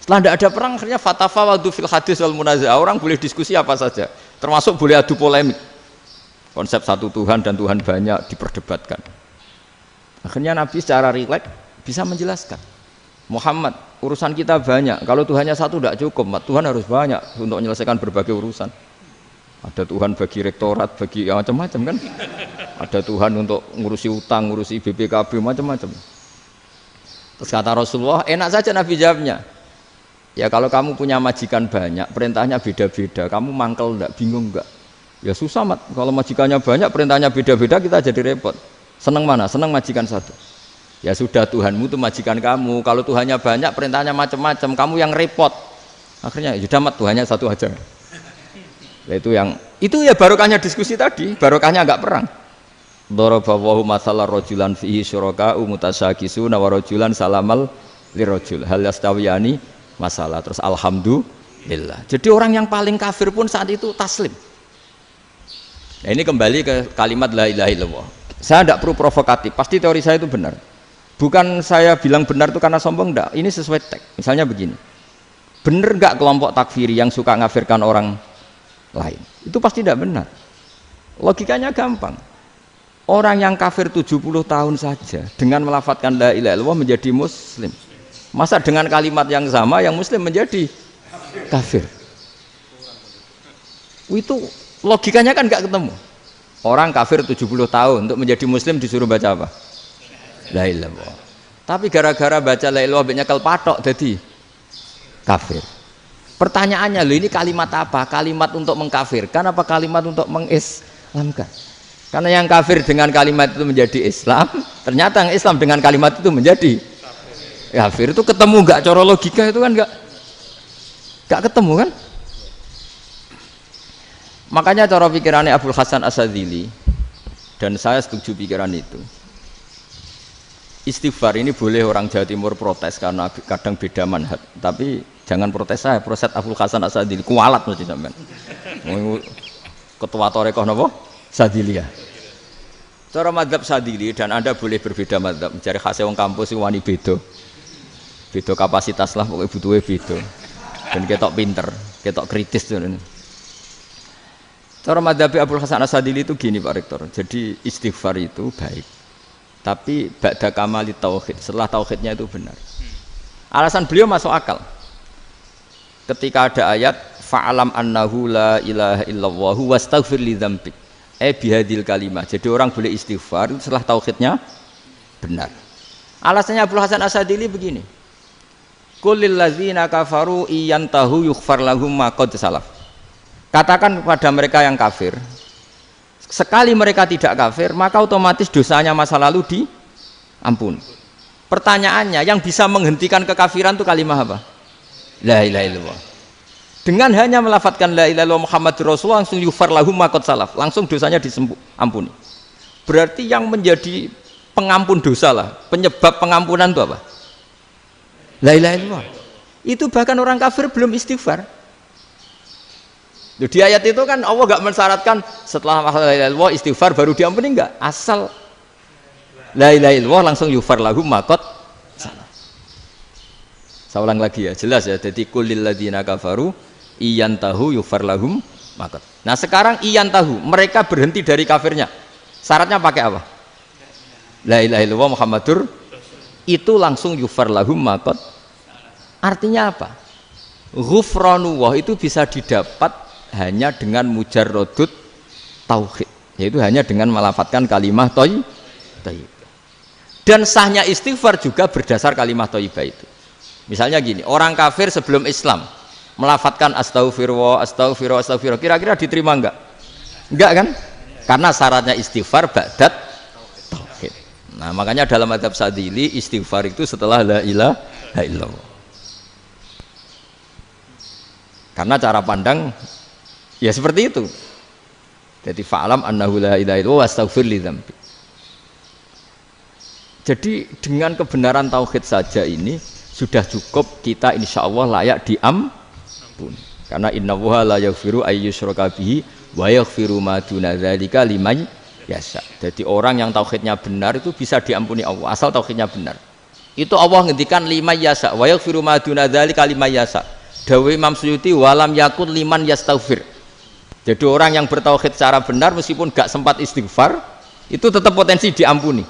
Setelah tidak ada perang, akhirnya fatafawadu fil hadis wal munazah, orang boleh diskusi apa saja, termasuk boleh adu polemik. Konsep satu Tuhan dan Tuhan banyak diperdebatkan. Akhirnya Nabi secara rileks bisa menjelaskan, Muhammad, urusan kita banyak. Kalau Tuhannya satu tidak cukup, Tuhan harus banyak untuk menyelesaikan berbagai urusan. Ada Tuhan bagi rektorat, bagi ya, macam-macam kan. Ada Tuhan untuk ngurusi utang, ngurusi BPKB, macam-macam. Terus kata Rasulullah, enak saja Nabi jawabnya. Ya kalau kamu punya majikan banyak, perintahnya beda-beda, kamu mangkel enggak, bingung enggak? Ya susah mat, kalau majikannya banyak, perintahnya beda-beda, kita jadi repot. Senang mana? Senang majikan satu. Ya sudah, Tuhanmu itu majikan kamu. Kalau Tuhannya banyak, perintahnya macam-macam, kamu yang repot. Akhirnya sudah mat, Tuhannya satu aja. Nah, itu ya barokahnya diskusi tadi, barokahnya enggak perang. Daraballahu mathalan rajulan fihi syuraka'u mutasyakisuna wa rajulan salamal lirajul hal yastawiyani masalah. Terus alhamdulillah. Jadi orang yang paling kafir pun saat itu taslim. Nah, ini kembali ke kalimat la ilaha illallah. Saya tidak perlu provokatif, pasti teori saya itu benar. Bukan saya bilang benar itu karena sombong, enggak. Ini sesuai teks. Misalnya begini, benar enggak kelompok takfiri yang suka ngafirkan orang lain? Itu pasti tidak benar. Logikanya gampang. Orang yang kafir 70 tahun saja dengan melafadzkan la ilaha illallah menjadi muslim. Masa dengan kalimat yang sama yang muslim menjadi kafir? Itu logikanya kan nggak ketemu. Orang kafir 70 tahun untuk menjadi muslim disuruh baca apa? La ilaha illallah. Tapi gara-gara baca la ilaha illallah nyekel patok jadi kafir. Pertanyaannya, loh ini kalimat apa? Kalimat untuk mengkafirkan apa kalimat untuk mengislamkan? Karena yang kafir dengan kalimat itu menjadi Islam, ternyata yang Islam dengan kalimat itu menjadi kafir. Itu ketemu nggak? Cara logika itu kan nggak ketemu kan? Makanya cara pikirannya Abul Hasan Asyadzili, dan saya setuju pikiran itu. Istighfar ini boleh orang Jawa Timur protes karena kadang beda manhaj, tapi jangan protes saya, protes Abul Hasan Asyadzili, kualat mesti sampean. Ketua Torekoh napa? Sadziliyah. Cara madzhab Sadzili, dan Anda boleh berbeda madzhab, mencari khasnya wong kampus sing wani beda. Beda kapasitas lah, pokoknya butuhnya beda. Dan ketok pinter, ketok kritis tuh. Cara madzhab Abul Hasan Asyadzili itu gini Pak Rektor. Jadi istighfar itu baik. Tapi ba'da kamali tauhid, setelah tauhidnya itu benar. Alasan beliau masuk akal. Ketika ada ayat fa'alam annahu la ilaha illallah wastaghfir li dzambik. Bihadil kalimah. Jadi orang boleh istighfar itu setelah tauhidnya benar. Alasannya Abul Hasan Asyadzili begini. Qul lil ladzina kafaru iyantahu yughfar lahum ma qad salaf. Katakan kepada mereka yang kafir, sekali mereka tidak kafir, maka otomatis dosanya masa lalu diampuni. Pertanyaannya, yang bisa menghentikan kekafiran itu kalimat apa? La ilaha illallah. Dengan hanya melafadzkan la ilaha illallah Muhammadur Rasulullah, langsung yughfar lahum ma qad salaf, langsung dosanya diampuni. Berarti yang menjadi pengampun dosa lah, penyebab pengampunan itu apa? La ilaha illallah. Itu bahkan orang kafir belum istighfar. Di ayat itu kan Allah gak mensyaratkan setelah la ilaha illallah istighfar baru diampuni, enggak. Asal la ilaha illallah langsung yughfar lahum ma qad salaf. Saya ulang lagi ya, jelas ya. Jadi kulil ladzina kafaru iyantahu yughfar lahum ma qad. Nah, sekarang iyantahu, mereka berhenti dari kafirnya. Syaratnya pakai apa? La ilaha illallah Muhammadur, itu langsung yughfar lahum ma qad. Artinya apa? Ghufranullah itu bisa didapat hanya dengan mujarrodut tauhid, yaitu hanya dengan melafadzkan kalimat thayyibah. Dan sahnya istighfar juga berdasar kalimat thayyibah itu. Misalnya gini, orang kafir sebelum Islam melafadzkan astaghfirullah, astaghfirullah, astaghfirullah, kira-kira diterima enggak? Enggak kan? Karena syaratnya istighfar ba'dat tauhid. Nah, makanya dalam madzhab Sadzili istighfar itu setelah la ilaha illallah. Karena cara pandang ya seperti itu. Jadi fa'alam annahu la ilaha illallah wastaghfir li dzambi. Jadi dengan kebenaran tauhid saja ini sudah cukup kita insya Allah layak diampuni. Karena innallaha la yaghfiru ayyusyraka bihi wa yaghfiru ma duna dzalika liman yasha. Jadi orang yang tauhidnya benar itu bisa diampuni Allah asal tauhidnya benar. Itu Allah ngendikan liman yasha wa yaghfiru ma duna dzalika liman yasha. Dawe Imam Suyuti walam yakun liman yastaghfir. Jadi orang yang bertauhid secara benar meskipun gak sempat istighfar itu tetap potensi diampuni.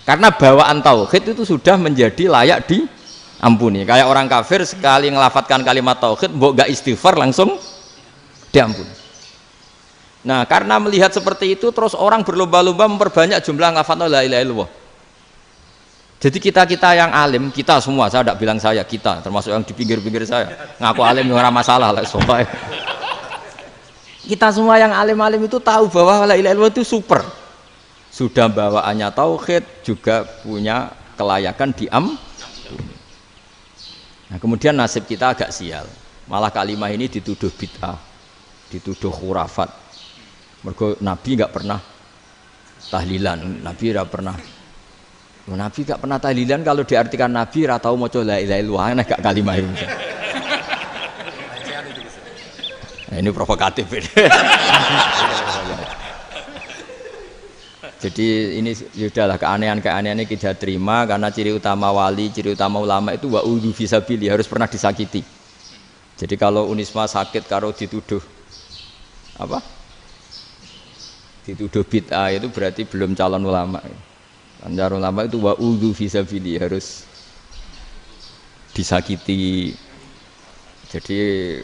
Karena bawaan tauhid itu sudah menjadi layak diampuni. Kayak orang kafir sekali ngelafatkan kalimat tauhid mbok gak istighfar langsung diampuni. Nah, karena melihat seperti itu terus orang berlomba-lomba memperbanyak jumlah ngelafatkan la ilaha illallah. Jadi kita yang alim, kita semua, saya tidak bilang saya, kita termasuk yang di pinggir-pinggir saya ngaku alim ora masalah lah soalnya. Kita semua yang alim-alim itu tahu bahwa la ilaha illallah itu super. Sudah bawaannya tauhid, juga punya kelayakan diampuni. Nah, kemudian nasib kita agak sial. Malah kalimat ini dituduh bid'ah, dituduh khurafat. Mergo Nabi enggak pernah tahlilan, Nabi enggak pernah. Nabi enggak pernah tahlilan, kalau diartikan Nabi ora tau maca la ilaha illallah, aneh gak kalimat itu. Nah, ini provokatif ini. Jadi ini sudahlah keanehan-keanehan ini kita terima karena ciri utama wali, ciri utama ulama itu wa'udhu fisabili, harus pernah disakiti. Jadi kalau Unisma sakit kalau dituduh apa? Dituduh bid'ah itu berarti belum calon ulama. Calon ulama itu wa'udhu fisabili, harus disakiti. Jadi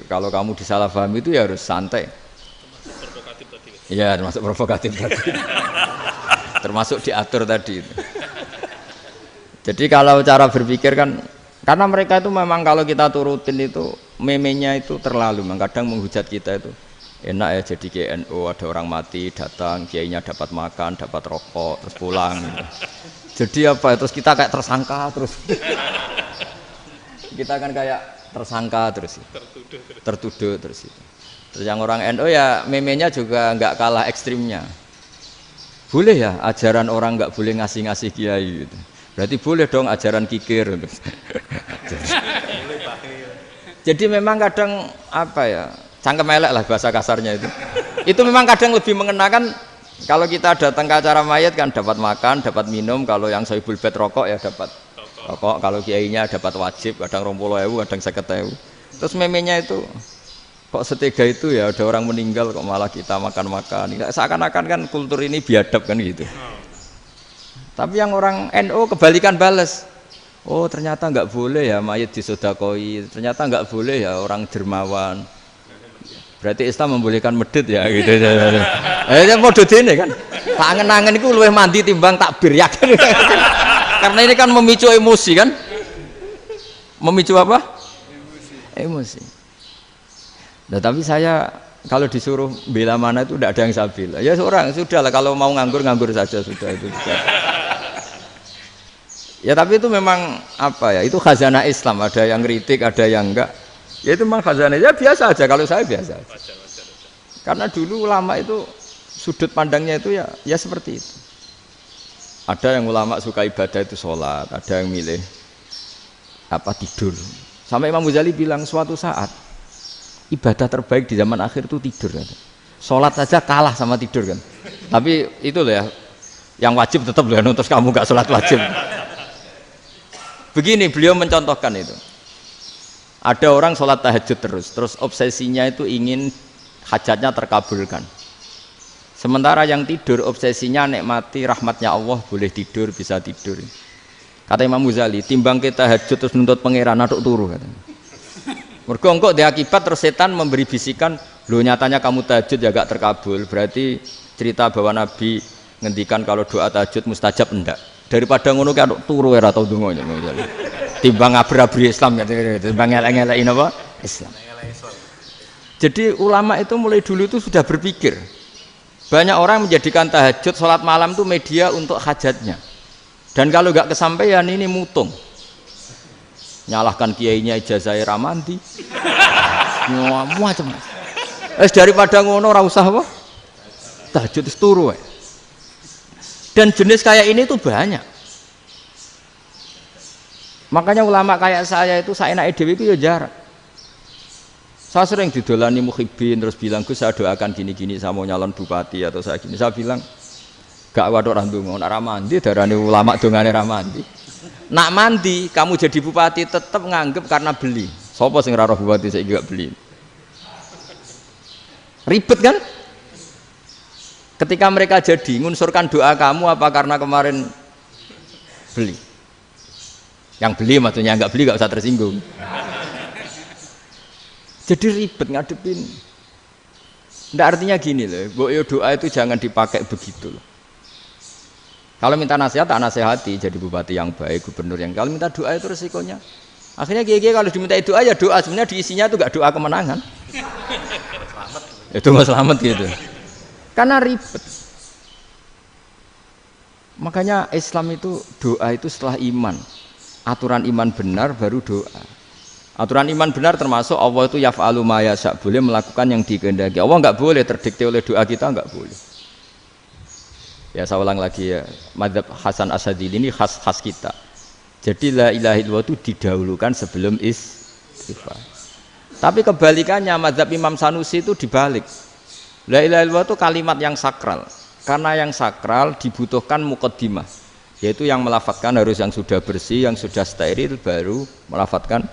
kalau kamu disalahpahami itu ya harus santai. Provokatif tadi. Iya, termasuk provokatif tadi. Termasuk diatur tadi. Jadi kalau cara berpikir kan, karena mereka itu memang kalau kita turutin itu memenya itu terlalu, kadang menghujat kita itu. enak ya jadi KNU, ada orang mati datang, kiainya dapat makan, dapat rokok, terus pulang. Jadi apa? Terus kita kayak tersangka terus. Kita kan kayak tersangka terus. Tertuduh terus itu. Terus yang orang NU ya memenya juga nggak kalah ekstrimnya. Boleh ya ajaran orang nggak boleh ngasih kiai gitu. Berarti boleh dong ajaran kikir. Jadi memang kadang apa ya, cangkem elek lah bahasa kasarnya itu. Itu memang kadang lebih mengenakan kalau kita datang ke acara mayat kan dapat makan, dapat minum. Kalau yang sohibul bed rokok ya dapat rokok. Kalau kiainya dapat wajib, kadang 20.000, kadang 50.000. Terus memenya itu kok setega itu ya, ada orang meninggal kok malah kita makan-makan. Seakan-akan kan kultur ini biadab kan gitu. Tapi yang orang NU kebalikan bales. Oh ternyata nggak boleh ya mayat disodakoi, ternyata nggak boleh ya orang dermawan. Berarti Islam membolehkan medit ya gitu. Model ini kan. Tak angen-angen itu luwih mandi timbang takbir ya kan. Karena ini kan memicu emosi kan. Memicu apa? Emosi. Nah tapi saya kalau disuruh bela mana itu tidak ada yang saya bela. Ya seorang sudahlah kalau mau nganggur saja sudah itu. Ya tapi itu memang apa ya, itu khazanah Islam, ada yang kritik, ada yang enggak. Ya itu memang khazanah, ya biasa aja kalau saya biasa aja. Karena dulu ulama itu sudut pandangnya itu ya seperti itu. Ada yang ulama suka ibadah itu sholat, ada yang milih apa tidur. Sampai Imam Ghazali bilang suatu saat ibadah terbaik di zaman akhir itu tidur. Sholat saja kalah sama tidur kan. Tapi itu loh ya, yang wajib tetap loh, terus kamu gak sholat wajib. Begini beliau mencontohkan itu. Ada orang sholat tahajud terus obsesinya itu ingin hajatnya terkabulkan. Sementara yang tidur obsesinya nikmati rahmatnya Allah, boleh tidur, bisa tidur. Kata Imam Ghazali, timbang kita tahajud terus nuntut pangeran aduk turu katanya. Mergo engko diakibat terus setan memberi bisikan, "Lho nyatanya kamu tahajud ya gak terkabul." Berarti cerita bahwa Nabi ngendikan kalau doa tahajud mustajab enggak. Daripada ngono ki aduk turu ora tau ndonga misalnya. Timbang ngabri-abri Islam timbang ngelek-ngelekin apa? Islam. Jadi ulama itu mulai dulu itu sudah berpikir. Banyak orang menjadikan tahajud sholat malam itu media untuk hajatnya. Dan kalau nggak kesampaian ini mutung. Nyalahkan kiainya ijazah ramandi. Macam. Daripada ngono ora usah apa? Tahajud wis turu wae. Dan jenis kayak ini tuh banyak. Makanya ulama kayak saya itu saenake dhewe itu ya jarak. Saya sering didolani muhibbin terus bilang, "Gus saya doakan gini-gini saya mau nyalon bupati atau saya gini." Saya bilang, "Gak waduh orang ndonga, nek ra mandi darane ulama dongane ra mandi." Nak mandi kamu jadi bupati tetap nganggep karena beli. Sopo sing ora roh bupati saiki gak beli. Ribet kan? Ketika mereka jadi ngunsurkan doa kamu apa karena kemarin beli? Yang beli maksudnya nggak beli nggak usah tersinggung. Jadi ribet ngadepin. Nggak artinya gini loh, doa itu jangan dipakai begitu loh. Kalau minta nasihat, tak nasihati jadi bupati yang baik, gubernur yang. Kalau minta doa itu resikonya. Akhirnya kiai kalau diminta doa ya doa, sebenarnya diisinya itu nggak doa kemenangan. Itu nggak selamat gitu. Karena ribet. Makanya Islam itu doa itu setelah iman. Aturan iman benar baru doa. Aturan iman benar termasuk Allah itu yaf'alu ma yasha, boleh melakukan yang dikehendaki. Allah enggak boleh terdikte oleh doa kita, enggak boleh. Ya saya ulang lagi ya, mazhab Hasan Asyadzili ini khas kita. Jadi la ilaha illallah itu didahulukan sebelum istighfar. Tapi kebalikannya mazhab Imam Sanusi itu dibalik. La ilaha illallah itu kalimat yang sakral. Karena yang sakral dibutuhkan muqaddimah, yaitu yang melafadzkan harus yang sudah bersih, yang sudah steril baru melafadzkan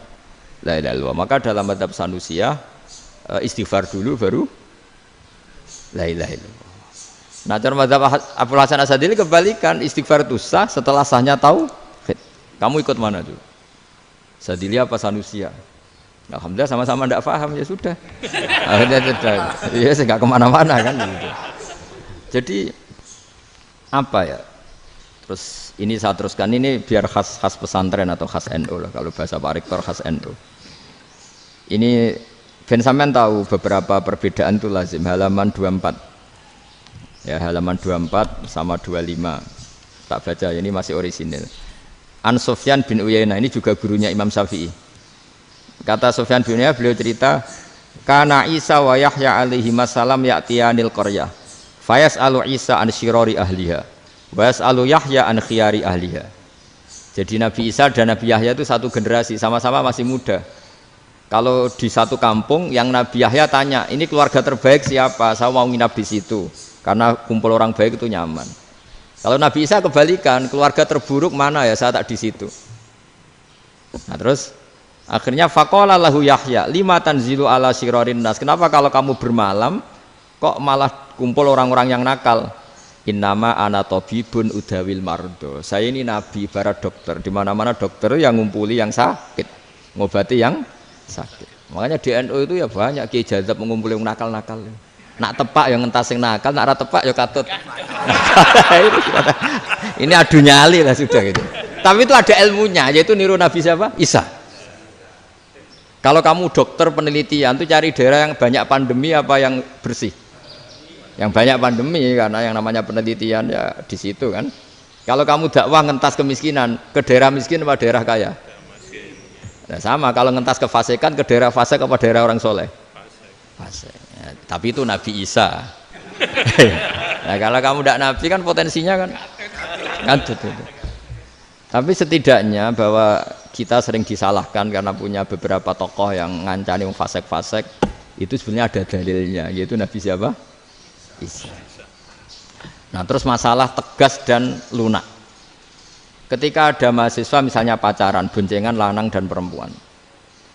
la ilaha illallah. Maka dalam mazhab Sanusiyah istighfar dulu baru la ilaha illallah. Nah, dalam mazhab Abdul Hasan Asyadzili kebalikan, istighfar itu sah setelah sahnya tauhid. Kamu ikut mana tuh? Asyadzili apa Sanusiyah? Alhamdulillah sama-sama tidak paham, ya sudah. Akhirnya sudah, ya nggak kemana-mana kan gitu. Jadi apa ya? Terus ini saya teruskan, ini biar khas pesantren atau khas NU lah, kalau bahasa Pak Rektor khas NU. Ini Ben sampean tahu beberapa perbedaan itu lazim. Halaman 24. Ya, halaman 24 sama 25. Tak baca, ini masih orisinil. An Sufyan bin Uyainah, ini juga gurunya Imam Syafi'i. Kata Sufyan bin Uyainah, beliau cerita, kana Isa wa Yahya alaihi salam ya'tiyanil qaryah. Fayas'alu Isa an syirari ahliha. Wa yas'alu Yahya an khiyari ahliha. Jadi Nabi Isa dan Nabi Yahya itu satu generasi, sama-sama masih muda. Kalau di satu kampung yang Nabi Yahya tanya, ini keluarga terbaik siapa? Saya mau nginap di situ. Karena kumpul orang baik itu nyaman. Kalau Nabi Isa kebalikan, keluarga terburuk mana ya? Saya tak di situ. Nah terus akhirnya faqala lahu Yahya, lima tanzilu ala syirarin nas. Kenapa kalau kamu bermalam kok malah kumpul orang-orang yang nakal? Innama ana tabibun udawil mardo. Saya ini nabi barat dokter. Di mana-mana dokter yang ngumpuli yang sakit, ngobati yang sakit. Makanya di NU itu ya banyak kiai jazab mengumpuli yang nakal-nakal. Nak tepak yang ngentas yang nakal, nak ora tepak ya katut. Ini adu nyali lah sudah gitu. Tapi itu ada ilmunya, yaitu niru Nabi siapa? Isa. Kalau kamu dokter penelitian tuh cari daerah yang banyak pandemi apa yang bersih? Yang banyak pandemi, karena yang namanya penelitian ya di situ kan. Kalau kamu dakwah ngentas kemiskinan, ke daerah miskin apa daerah kaya? Nah, sama kalau ngentas kefasikan, ke daerah fasik apa daerah orang soleh? Fasik. Ya, tapi itu Nabi Isa. Nah, kalau kamu tidak Nabi kan potensinya kan itu. Tapi setidaknya bahwa kita sering disalahkan karena punya beberapa tokoh yang ngancani fasik-fasik, itu sebenarnya ada dalilnya, yaitu Nabi siapa? Isa. Nah terus masalah tegas dan lunak. Ketika ada mahasiswa misalnya pacaran, boncengan lanang dan perempuan,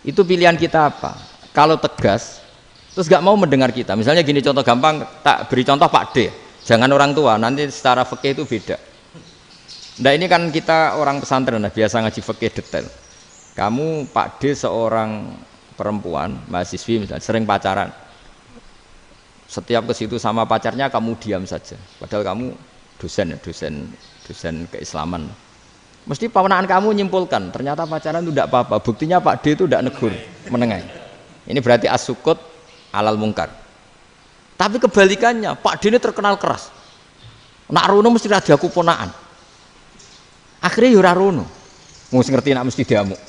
itu pilihan kita apa? Kalau tegas, terus gak mau mendengar kita. Misalnya gini contoh gampang, tak beri contoh Pak D. Jangan orang tua, nanti secara fikih itu beda. Nah ini kan kita orang pesantren, nah, biasa ngaji fikih detail. Kamu Pak D seorang perempuan, mahasiswi misalnya, sering pacaran. Setiap ke situ sama pacarnya kamu diam saja. Padahal kamu dosen keislaman. Mesti pawanaan kamu nyimpulkan, ternyata pacaran itu tidak apa-apa. Buktinya Pak D itu tidak negur, menengai. Ini berarti as-sukut alal mungkar. Tapi kebalikannya, Pak D ini terkenal keras. Nak rono mesti radiaku ponaan. Akhirnya yura rono. Mesti ngerti nak mesti diamuk.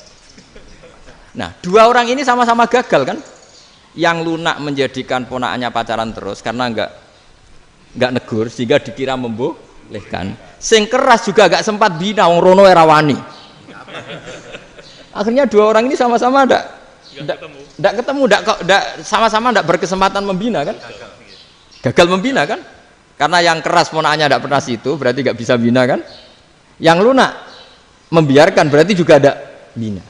Nah, dua orang ini sama-sama gagal kan? Yang lunak menjadikan ponaannya pacaran terus karena enggak negur sehingga dikira membolehkan. Sing keras juga enggak sempat bina wong rono era wani. Akhirnya dua orang ini sama-sama enggak ketemu, sama-sama enggak berkesempatan membina kan? Gagal membina kan? Karena yang keras ponaannya enggak pernah situ, berarti enggak bisa bina kan? Yang lunak membiarkan berarti juga ada bina.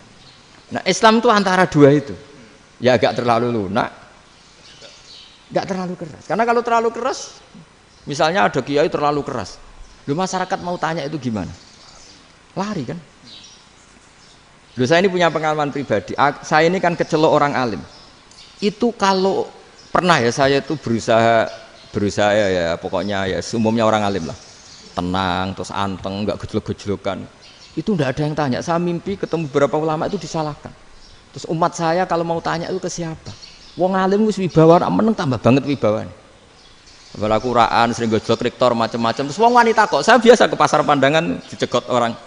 Nah, Islam itu antara dua itu. Ya agak terlalu lunak, enggak terlalu keras. Karena kalau terlalu keras, misalnya ada kiai terlalu keras, lu masyarakat mau tanya itu gimana? Lari kan? Lu saya ini punya pengalaman pribadi. Saya ini kan kecelok orang alim. Itu kalau pernah ya saya itu berusaha ya pokoknya ya umumnya orang alim lah. Tenang, terus anteng, enggak gejlok-gejlokan. Itu enggak ada yang tanya. Saya mimpi ketemu beberapa ulama itu disalahkan. Terus umat saya kalau mau tanya itu ke siapa? Wong alim wis wibawa, meneng tambah banget wibawane. Bala Quran sering gojlok rektor macam-macam. Terus wong wanita kok, saya biasa ke pasar pandangan dicegot orang.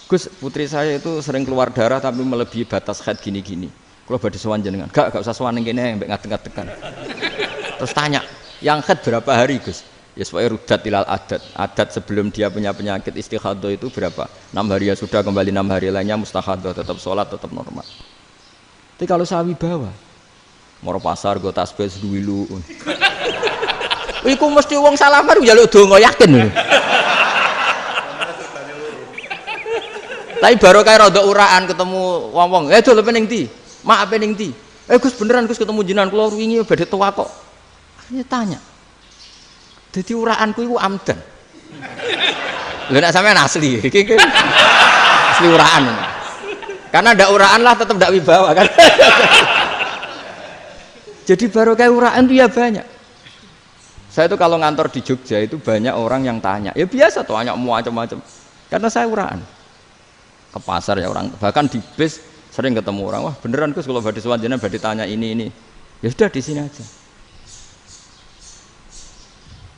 Gus, putri saya itu sering keluar darah tapi melebihi batas haid gini-gini. Kalau badhe sowan jenengan, enggak usah sowan ning kene mbek ngadeg-ngadegan. Terus tanya, yang haid berapa hari, Gus? Ya supaya rudat ilal adat. Adat sebelum dia punya penyakit istighadah itu berapa? 6 hari ya sudah, kembali 6 hari lainnya mustahadah, tetap sholat, tetap normal. Tapi kalau saya wibawa, moro pasar go tasbih duwilu. Iku mesti wong salaman njaluk donga yakin. Tapi baru kayak rada uraan ketemu wong-wong, dol pening ndi? Mak pening ndi? Gus beneran Gus ketemu jenengan kula wingi badhe tua kok. Akhirnya tanya. Jadi uraanku itu amdan. Lho nek sampean asli, iki asli uraan. Karena ndak uraan lah tetap ndak wibawa kan. Jadi baru kayak uraan itu ya banyak. Saya itu kalau ngantor di Jogja itu banyak orang yang tanya. Ya biasa tuh tanya macam-macam. Karena saya uraan. Ke pasar ya orang, bahkan di bis sering ketemu orang, wah beneran Gus kalau badhe sowan jenengan badhe tanya ini. Ya sudah di sini aja.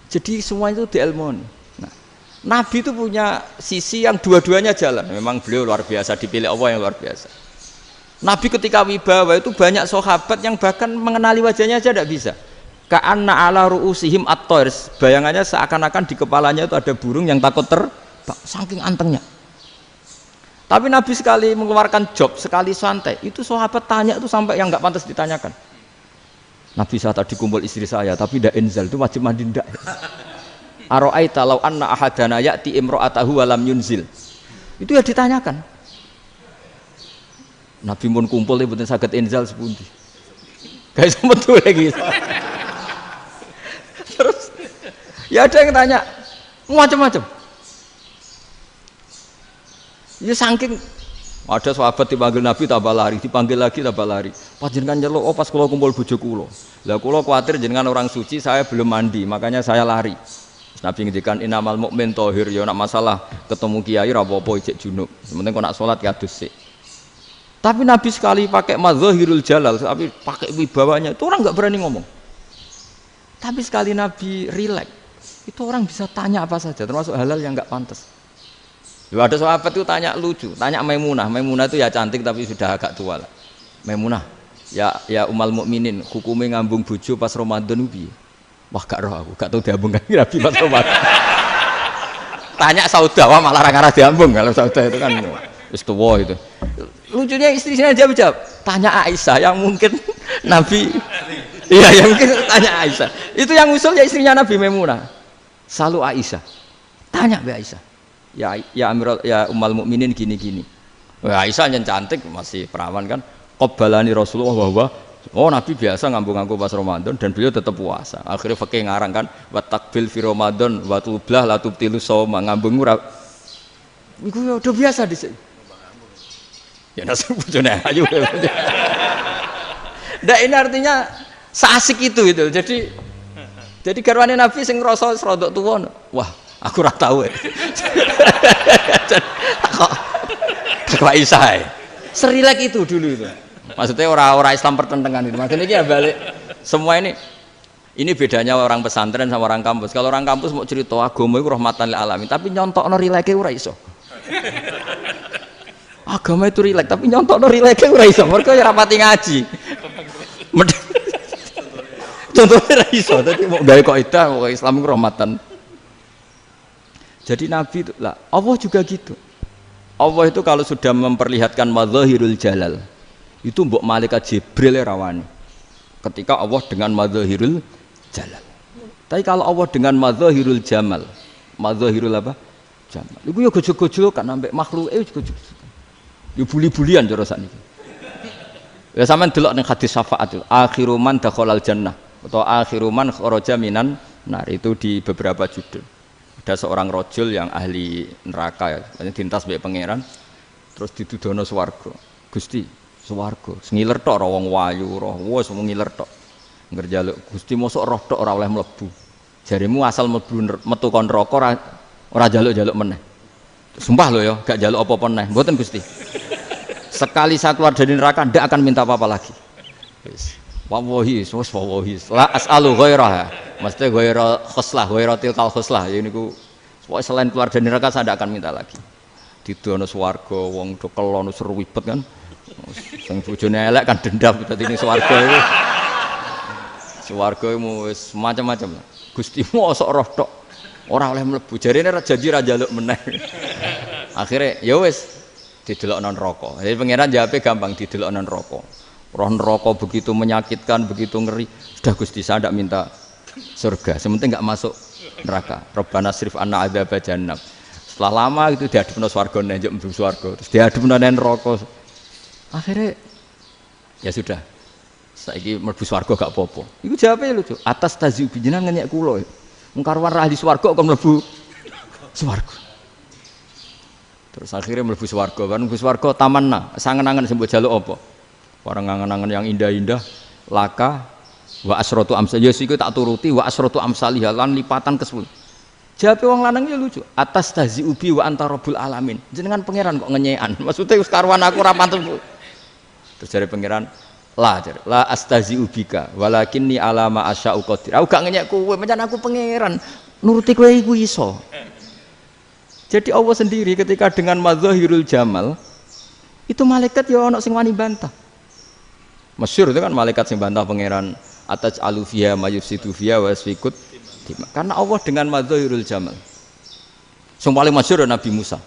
Jadi semua itu diilmoni. Nah, Nabi itu punya sisi yang dua-duanya jalan. Memang beliau luar biasa, dipilih Allah yang luar biasa. Nabi ketika wibawa itu banyak sahabat yang bahkan mengenali wajahnya aja tidak bisa. Ka'anna ala ru'usihim at-toir. Bayangannya seakan-akan di kepalanya itu ada burung yang takut terbang, saking antengnya. Tapi Nabi sekali mengeluarkan job, sekali santai, itu sahabat tanya itu sampai yang nggak pantas ditanyakan. Nabi saat tadi kumpul istri saya, tapi tidak enzal, itu wajib mandi ndak. Aro'aita law anna ahadana ya'ti imro'atahu walam yunzil. Itu ya ditanyakan. Nabi pun kumpul itu betul sakit enzal sepundi. Guys, betul lagi. Terus ya ada yang tanya macam-macam. Ya saking ada sahabat dipanggil Nabi tambah lari, dipanggil lagi tambah lari. Panjenengan nyeluk, oh pas kula kumpul bojo kula. Lah kula kuwatir jenengan orang suci, saya belum mandi, makanya saya lari. Terus Nabi ngendikan innamal mukmin thahir, ya nak masalah ketemu kiai ra apa-apa ijek junub. Penting kok nak salat ya adus sik. Tapi Nabi sekali pakai madzahirul jalal, tapi pakai wibawanya, itu orang enggak berani ngomong. Tapi sekali Nabi rileks, itu orang bisa tanya apa saja, termasuk halal yang enggak pantas. Loh, ada sahabat itu tanya lucu, tanya Maimunah. Maimunah itu ya cantik tapi sudah agak tua lah. Maimunah, ya umal mukminin, hukumnya ngambung bojo pas Ramadan ubi. Wah gak roh aku, gak tahu diambungkan Nabi pas Ramadan. Tanya Saudah, wah malah orang arah diambung kalau Saudah itu kan wis tua itu. Lucunya istrinya dia jawab, tanya Aisyah yang mungkin Nabi, iya yang mungkin tanya Aisyah. Itu yang usul ya istrinya Nabi Maimunah. Selalu Aisyah, tanya be Aisyah. Ya Amirul ya umal mukminin gini-gini. Aisyah yang cantik masih perawan kan. Qabbalani Rasulullah bahwa oh Nabi biasa ngambung-ngambung pas Ramadan dan beliau tetap puasa. Akhirnya fakih ngarang kan wa takbil fi Ramadan wa tublah la tubtilu shauma ngambung ora. Iku ya udah biasa di sini. Ya nasi bojone ayu. Ndak ini artinya seasik itu gitu. Jadi garwane Nabi sing ngrasa rodok tuwa. Wah, aku ora tahu ya. Kok Aisyah serilek itu dulu itu. Maksudnya orang Islam pertentangan itu. Maksudnya ini ya balik semua ini bedanya orang pesantren sama orang kampus. Kalau orang kampus mau cerita agama itu rahmatan lil alamin, tapi nyontokno rileke ora iso. Agama itu rilek, tapi nyontokno rileke ora iso. Mergo ya rapati ngaji. Contohnya ora iso, dadi mau gawe kaidah kok Islam itu rahmatan. Jadi Nabi itu lah, Allah juga gitu. Allah itu kalau sudah memperlihatkan madzahirul jalal, itu mbok malaikat Jibril rawani. Ketika Allah dengan madzahirul jalal. Tapi kalau Allah dengan madzahirul jamal, madzahirul apa? Jamal. Iku ya gojol-gojol kan sampai makhluke gojol. Ya buli-bulian cara sakniki. Ya sampean delok ning hadis syafaat itu, akhiru man dakhalal jannah atau akhiru man kharaja minan nar itu di beberapa judul. Ada seorang rojul yang ahli neraka ya, dintas mbek pangeran terus ditudono swarga. Gusti, swarga, ngiler tok ora wong wayu, roh wis ngiler tok. Ngerjaluk Gusti mosok roh tok ora oleh mlebu. Jarimu asal mlebu metu kon neraka ora jaluk-jaluk meneh. Sumpah lho ya, gak jaluk apa-apa meneh. Mboten Gusti. Sekali saya keluar dari neraka ndak akan minta apa-apa lagi. Wis. Wallahi, wallahi. La as'alu ghairah. Mesti ghairah khoslah, ghairah tilkal khoslah. Ya niku selain keluar dari neraka saya tidak akan minta lagi. Didono swarga wong do kelon seru wibet kan. Sing bojone elek kan dendam dadi ning swarga iku. Swarga iku wis macam-macam. Gusti mosok roh tok ora oleh mlebu. Jarine janji ra njaluk meneh. Akhire ya wis didelokno neraka. Jadi pangeran jawabe gampang didelokno neraka. Roh neraka begitu menyakitkan, begitu ngeri. Sudah Gusti saya tidak minta surga, sementing nggak masuk neraka. Rabbana srif anna adzaba jahannam. Setelah lama itu diadepno swarga njuk mlebu swarga, terus diadepno neraka. Akhirnya ya sudah. Saiki mlebu swarga gak apa-apa. Iku jawabe lucu. Atas taziu jenengan ngenyek kula. Wong karuan ra ahli swarga kok mlebu swarga. Terus akhirnya mlebu swarga, kan mlebu swarga tamanna, sangen-angen sing mbok jaluk apa? Orang angan-angan yang indah-indah laka wa asratu amsal ya siku tak turuti wa asratu amsalih lan lipatan ke-10. Jawabe wong lanang ya lucu. Atas tazi ubi wa anta rabbul alamin. Jenengan pangeran kok ngenyekan. Maksudnya wis karuan aku ora pantes. Terus jare pangeran la astazi ubika walakinni ala ma asya'u qadir. Aku gak ngenyek kowe, pancen aku pangeran. Nuruti kowe iku iso. Jadi Allah sendiri ketika dengan madzahirul jamal itu malaikat ya ono sing wani bantah. Masyhur itu kan malaikat sing bantah pangeran ataj alufia mayufsidu fiya wa yasfikut. Karena Allah dengan madzahirul jamal. Sing paling masyhur Nabi Musa.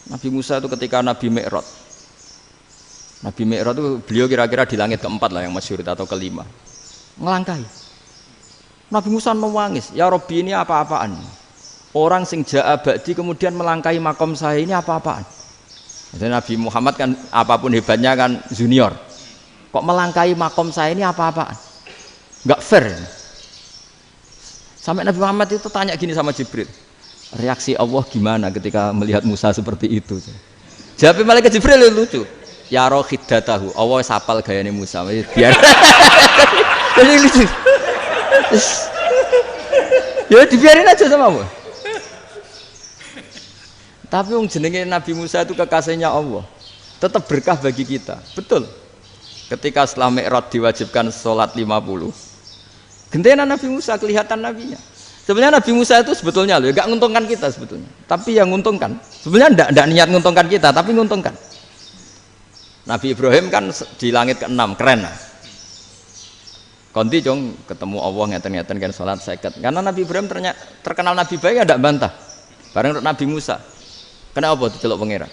Nabi Musa itu ketika Nabi Mi'raj. Nabi Mi'raj itu beliau kira-kira di langit keempat lah yang masyhur atau kelima. Ngelangkai. Nabi Musa nangis, "Ya Rabbi, ini apa-apaan? Orang sing ja'a ba'di kemudian melangkai makom saya ini apa-apaan?" Jadi Nabi Muhammad kan apapun hebatnya kan junior. Kok melangkai makom saya ini apa-apaan? Enggak fair. Sampai Nabi Muhammad itu tanya gini sama Jibril. Reaksi Allah gimana ketika melihat Musa seperti itu? Jawab malaikat Jibril lucu. Ya roh khiddatahu, Allah sapal gayane Musa biar jadi lucu. Ya dibiarin aja sama Allah. Tapi wong jenenge Nabi Musa itu kekasihnya Allah, tetap berkah bagi kita. Betul. Ketika setelah Mi'raj diwajibkan sholat 50, gentenan Nabi Musa kelihatan nabinya. Sebenarnya Nabi Musa itu sebetulnya loh, gak nguntungkan kita sebetulnya. Tapi yang nguntungkan, sebenarnya ndak niat nguntungkan kita, tapi nguntungkan. Nabi Ibrahim kan di langit ke-6, keren lah. Konti jong ketemu Allah ngeten-ngeten kan sholat 50. Karena Nabi Ibrahim terkenal Nabi baik, ada bantah. Bareng Nabi Musa. Kenapa diceluk pangeran?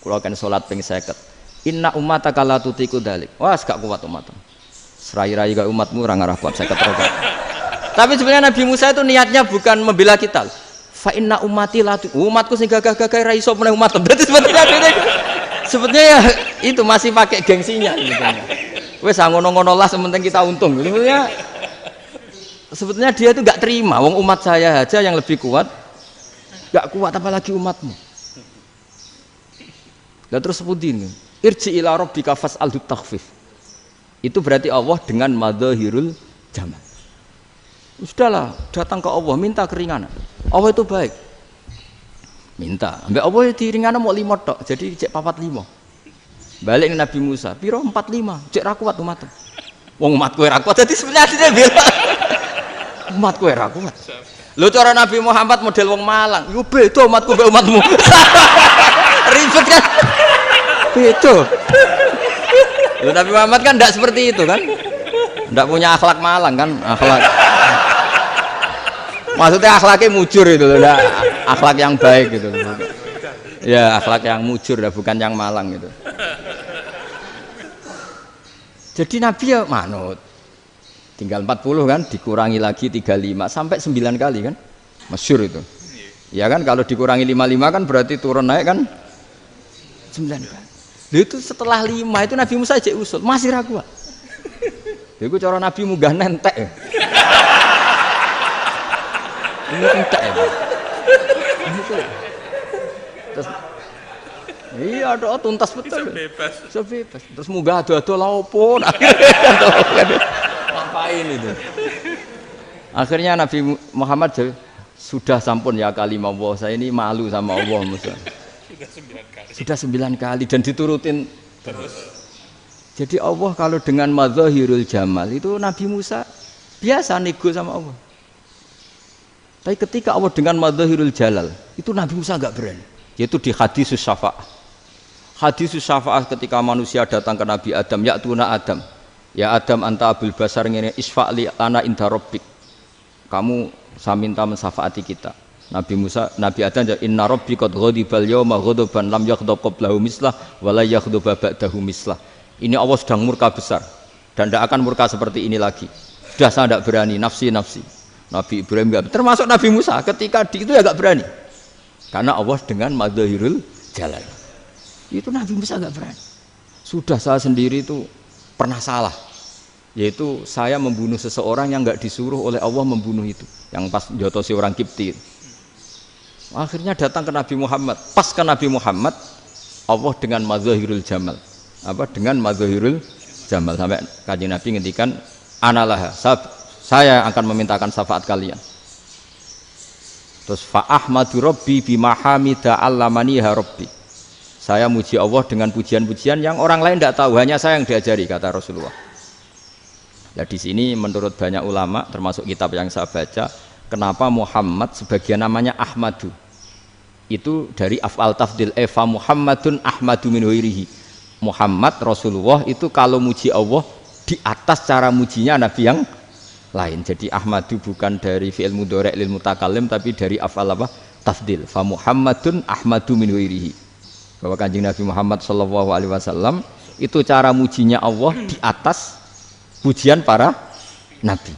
Kula kan sholat ping 50. Inna ummataka la tutiku dalik. Wah, gak kuat umatmu. Serai-rai gak umatmu ora ngarah kuat 50 rokaat. Tapi sebenarnya Nabi Musa itu niatnya bukan membela kita. Fa inna ummati la umatku sing gagah-gagah ra iso meneh umat. Berarti sebetulnya ya itu masih pakai gengsinya sebetulnya. Wes ngono-ngono lah sementing kita untung. Sebetulnya dia itu enggak terima wong umat saya aja yang lebih kuat. Enggak kuat apalagi umatmu. Lah terus sebutin irji ila rabbika fas'alhu takhfif. Itu berarti Allah dengan madzahirul jamal. Sudahlah, datang ke Allah minta keringanan. Allah itu baik. Minta, ambek Allah diringana mau 5 tok, jadi cek 45. Balik Nabi Musa, piro 45, cek ra kuat umat. Wong umatku ra kuat, jadi sebenarnya dia bilang umatku ra kuat. Lho cara Nabi Muhammad model wong Malang, yo beda umatku mbek umatmu. Ribet kan? Beda. Lho Nabi Muhammad kan enggak seperti itu kan? Enggak punya akhlak Malang kan, akhlak. Maksudnya akhlaknya mujur itu loh, akhlak yang baik gitu. Ya akhlak yang mujur, bukan yang malang gitu. Jadi Nabi ya manut. Tinggal 40 kan, dikurangi lagi 35 sampai 9 kali kan, masyhur itu. Ya kan kalau dikurangi 55 kan berarti turun naik kan 9 kali. Itu setelah 5 itu Nabi Musa cek usul masih ragu. Itu cara Nabi munggah nentek. Ya. Ini entek ya. Terus iya doa tuntas betul. Bisa bebas. Terus munggah ado-ado laupun. Ngapain itu? Akhirnya Nabi Muhammad sudah sampun ya kalimah Allah, saya ini malu sama Allah Musa. Sudah 9 kali dan diturutin terus. Jadi Allah kalau dengan madzahirul jamal itu Nabi Musa biasa nego sama Allah. Tapi ketika Allah dengan madzahirul jalal itu Nabi Musa enggak berani. Yaitu di hadisus syafa'ah. Hadisus syafa'ah ketika manusia datang ke Nabi Adam, ya tuna Adam. Ya Adam anta abul basar ngene isfa'li ana inda rabbik. Kamu saya minta mensyafaati kita. Nabi Musa, Nabi Adam inna rabbi qad ghadibal yawma ghadaban lam yaghdab qablahu mislah wa la yaghdab ba'dahu mislah. Ini Allah sedang murka besar dan tidak akan murka seperti ini lagi. Sudah saya tidak berani nafsi. Nabi Ibrahim enggak, termasuk Nabi Musa ketika itu ya enggak berani. Karena Allah dengan madzahirul jalal. Itu Nabi Musa enggak berani. Sudah saya sendiri itu pernah salah. Yaitu saya membunuh seseorang yang enggak disuruh oleh Allah membunuh itu. Yang pas jotosi orang Kipti. Akhirnya datang ke Nabi Muhammad. Pas ke Nabi Muhammad Allah dengan madzahirul jamal. Dengan madzahirul jamal sampai Kanjeng Nabi ngendikan analah saya akan memintakan syafaat kalian. Terus fa ahmadu rabbi bima hamida allamani ha rabbi. Saya muji Allah dengan pujian-pujian yang orang lain tidak tahu, hanya saya yang diajari, kata Rasulullah. Nah di sini menurut banyak ulama, termasuk kitab yang saya baca, kenapa Muhammad sebagian namanya Ahmadu? Itu dari af'al tafdil, fa Muhammadun Ahmadu min ghairihi. Muhammad Rasulullah itu kalau muji Allah di atas cara mujinya Nabi yang lain. Jadi Ahmadu bukan dari fi'il mudhari' lil mutakallim, tapi dari af'al apa? Tafdil. Fa Muhammadun Ahmadu min ghairihi. Bahwa Kanjeng Nabi Muhammad sallallahu alaihi wasallam itu cara mujinya Allah di atas pujian para nabi.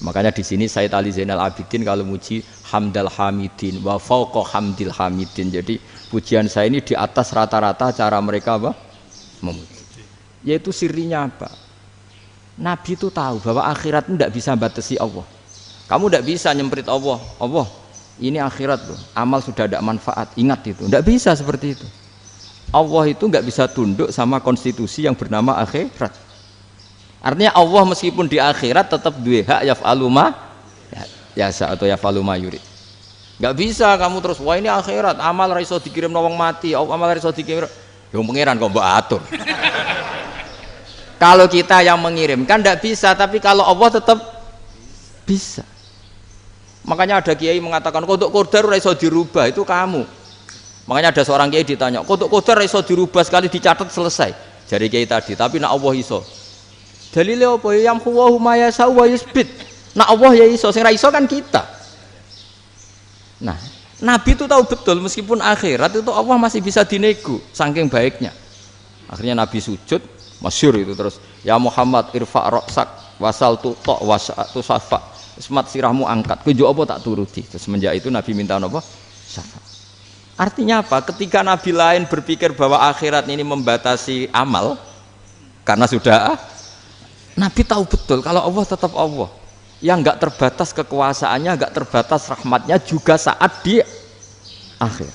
Makanya di sini Sayyid Ali Zainal Abidin kalau muji hamdal hamidin wa fauqa hamdil hamidin. Jadi pujian saya ini di atas rata-rata cara mereka apa? Memuji. Yaitu sirinya apa? Nabi itu tahu bahwa akhirat itu tidak bisa batasi Allah. Kamu tidak bisa nyemprit Allah. Allah, ini akhirat loh, amal sudah tidak manfaat, ingat itu. Tidak bisa seperti itu. Allah itu nggak bisa tunduk sama konstitusi yang bernama akhirat. Artinya Allah meskipun di akhirat tetap duwe hak yaf'alu ma yasa atau yaf'alu ma yurid. Nggak bisa kamu terus, wah ini akhirat, amal ra iso dikirim wong mati, amal ra iso dikirim. Ya pangeran kok mbok atur. Kalau kita yang mengirimkan tidak bisa, tapi kalau Allah tetap bisa. Makanya ada kiai mengatakan kodok qadar ora iso dirubah, itu kamu. Makanya ada seorang kiai ditanya, kodok qadar ora iso dirubah, sekali dicatat selesai. Jari kiai tadi, tapi nak Allah iso. Dalile apa? Yang huwa ma yasha wa yusbit. Nak Allah ya iso, sing ra iso kan kita. Nah, Nabi itu tahu betul meskipun akhirat itu Allah masih bisa dinego, saking baiknya. Akhirnya Nabi sujud, masyhur itu terus, ya Muhammad irfa' ra'sak wasal tu ta wasatu safa. Semat sirahmu angkat, kujo apa tak turuti. Terus semenjak itu Nabi minta apa? Syafaat. Artinya apa? Ketika Nabi lain berpikir bahwa akhirat ini membatasi amal, karena sudah Nabi tahu betul kalau Allah tetap Allah, yang nggak terbatas kekuasaannya, nggak terbatas rahmatnya juga saat di akhir.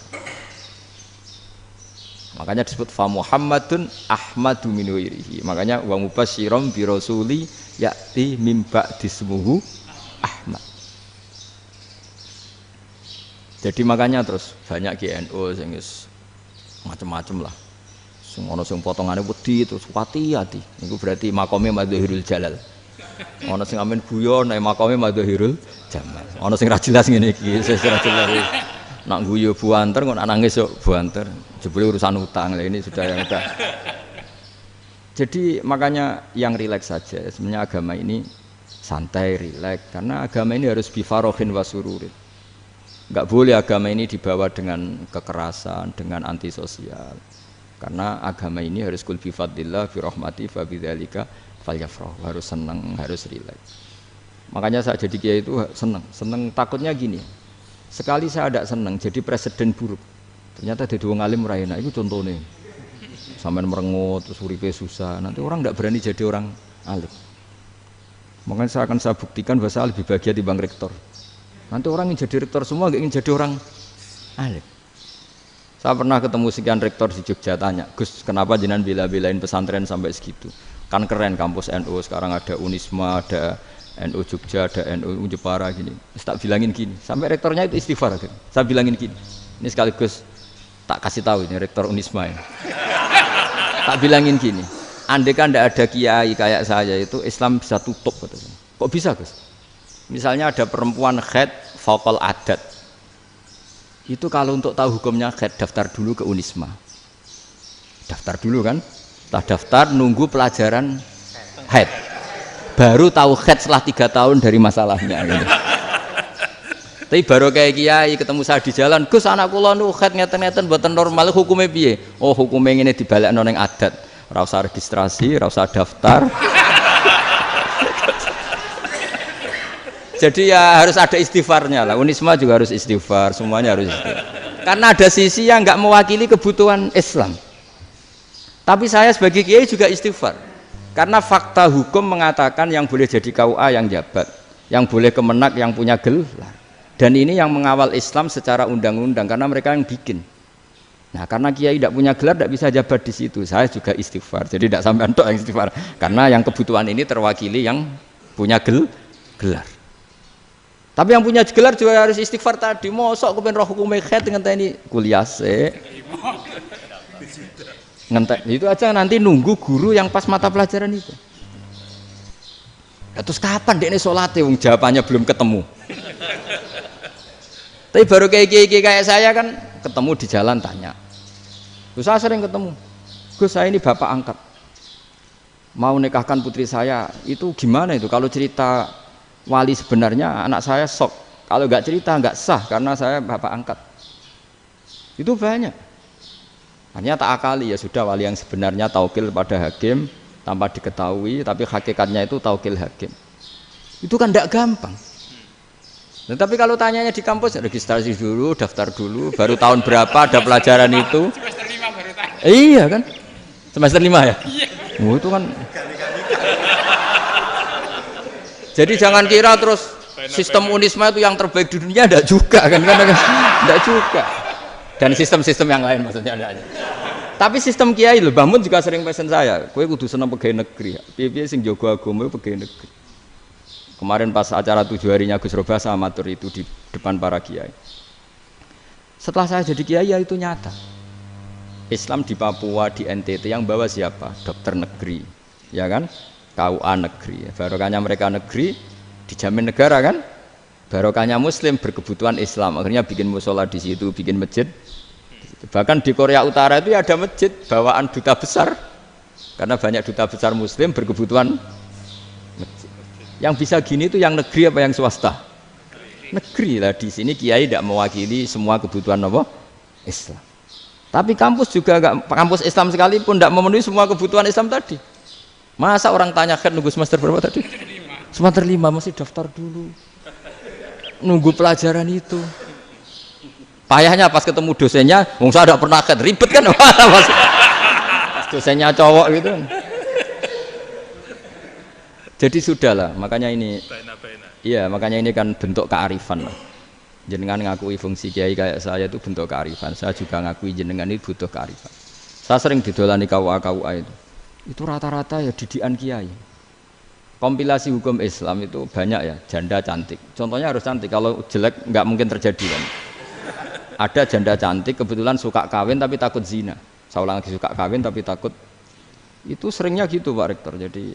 Makanya disebut fa Muhammadun Ahmadu min ghairihi. Makanya wa mubasysyiran bi rasuli ya'ti mim ba'di ismuhu Ahmad. Jadi makanya terus banyak GNU sing macam-macam lah. Sing ono sing potongane wedi terus hati-hati. Niku berarti makome Madhahirul Jalal. Ono sing amen guyon nek makome Madhahirul Jamal. Ono sing ra jelas ngene iki, sing ra jelas. Nak guyu buanter kok nangis yo buanter. Jebule urusan utang. Lah ini sudah yang udah. Jadi makanya yang rileks saja. Sebenarnya agama ini santai, rileks, karena agama ini harus bifarohin wasururin. Enggak boleh agama ini dibawa dengan kekerasan, dengan antisosial. Karena agama ini harus kul bifadillah fi rahmati fa bidzalika falyafrah, harus senang, harus rileks. Makanya saya jadi kiai itu senang takutnya gini. Sekali saya tidak senang jadi presiden buruk. Ternyata jadi wong alim ora enak, itu contohnya. Sampean merengut terus uripe susah, nanti orang tidak berani jadi orang alim. Makanya saya buktikan bahwa saya lebih bahagia di bang rektor. Nanti orang ingin jadi rektor semua, nggak ingin jadi orang alim. Saya pernah ketemu sekian rektor di Jogja, tanya, Gus, kenapa jenengan bela-belain pesantren sampai segitu? Kan keren kampus NU, sekarang ada Unisma, ada NU Jogja, ada NU Jepara gini. Terus tak bilangin gini, sampai rektornya itu istighfar. Saya bilangin gini, ini sekaligus tak kasih tahu ini rektor Unisma ini. Tak bilangin gini. Andai kan tidak ada kiai kayak saya itu Islam bisa tutup. Kok bisa Gus? Misalnya ada perempuan haid faqal adat. Itu kalau untuk tahu hukumnya haid daftar dulu ke Unisma. Daftar dulu kan? Setelah daftar nunggu pelajaran haid. Baru tahu haid setelah 3 tahun dari masalahnya. Gitu. Tapi baru kayak kiai ketemu saya di jalan, Gus anak kula nu haid ngeten-ngeten mboten normal hukumnya piye? Oh hukumnya ngene dibalekno ning adat. Ora usah registrasi, ora usah daftar. Jadi ya harus ada istighfarnya lah. Unisma juga harus istighfar, semuanya harus istighfar. Karena ada sisi yang nggak mewakili kebutuhan Islam. Tapi saya sebagai kiai juga istighfar. Karena fakta hukum mengatakan yang boleh jadi KUA yang jabat, yang boleh kemenak yang punya gelar. Dan ini yang mengawal Islam secara undang-undang karena mereka yang bikin. Nah, karena kiai tidak punya gelar tidak bisa jabat di situ. Saya juga istighfar. Jadi tidak sampai entok yang istighfar. Karena yang kebutuhan ini terwakili yang punya gelar. Tapi yang punya gelar juga harus istighfar tadi. Mosok kepen roh hukum khet ngenteni kuliah sik. Ngentek itu aja nanti nunggu guru yang pas mata pelajaran itu. Terus kapan dekne salate wong jawabannya belum ketemu. Tapi baru kayak saya kan ketemu di jalan tanya. Terus saya sering ketemu. Gus, saya ini bapak angkat. Mau nikahkan putri saya, itu gimana itu? Kalau cerita wali sebenarnya anak saya sok. Kalau nggak cerita nggak sah karena saya bapak angkat. Itu banyak. Hanya tak akali ya sudah wali yang sebenarnya taukil pada hakim tanpa diketahui, tapi hakikatnya itu taukil hakim. Itu kan tidak gampang. Nah, tapi kalau tanyanya di kampus registrasi dulu, daftar dulu, baru tahun berapa ada pelajaran itu? Semester 5 baru tanya. Iya kan? Semester 5 ya? Iya. Oh, itu kan. Jadi jangan kira terus sistem Unisma itu yang terbaik di dunia, enggak juga kan? Enggak juga. Dan sistem-sistem yang lain maksudnya ada. Tapi sistem kiai lho, Mbah Mun juga sering pesen saya, kowe kudu seneng pegawai negeri. Piye-piye sing jaga agama pegawai negeri. Kemarin pas acara 7 harinya Gus Robah sama matur itu di depan para kiai. Setelah saya jadi kiai ya itu nyata. Islam di Papua, di NTT yang bawa siapa? Dokter negeri, ya kan? KUA negeri. Barokahnya mereka negeri dijamin negara kan? Barokahnya Muslim berkebutuhan Islam. Akhirnya bikin musola di situ, bikin masjid. Bahkan di Korea Utara itu ya ada masjid bawaan duta besar. Karena banyak duta besar Muslim berkebutuhan masjid. Yang bisa gini itu yang negeri apa yang swasta? Negeri lah. Di sini kiai tidak mewakili semua kebutuhan apa? Islam. Tapi kampus juga enggak, kampus Islam sekalipun tidak memenuhi semua kebutuhan Islam tadi. Masa orang tanya kan nunggu semester berapa tadi? Semester 5 masih daftar dulu. Nunggu pelajaran itu. Payahnya pas ketemu dosennya, wong saya tidak pernah ribet kan? Pas dosennya cowok gitu. Jadi sudahlah, makanya ini. Iya, makanya ini kan bentuk kearifan lah. Jenengan ngakui fungsi kiai kayak saya itu bentuk kearifan. Saya juga ngakui jenengan itu butuh kearifan. Saya sering didolani KUA itu. Itu rata-rata ya didikan kiai. Kompilasi hukum Islam itu banyak ya, janda cantik. Contohnya harus cantik, kalau jelek nggak mungkin terjadi kan. Ada janda cantik kebetulan suka kawin tapi takut zina. Saya ulang lagi, suka kawin tapi takut. Itu seringnya gitu Pak Rektor. Jadi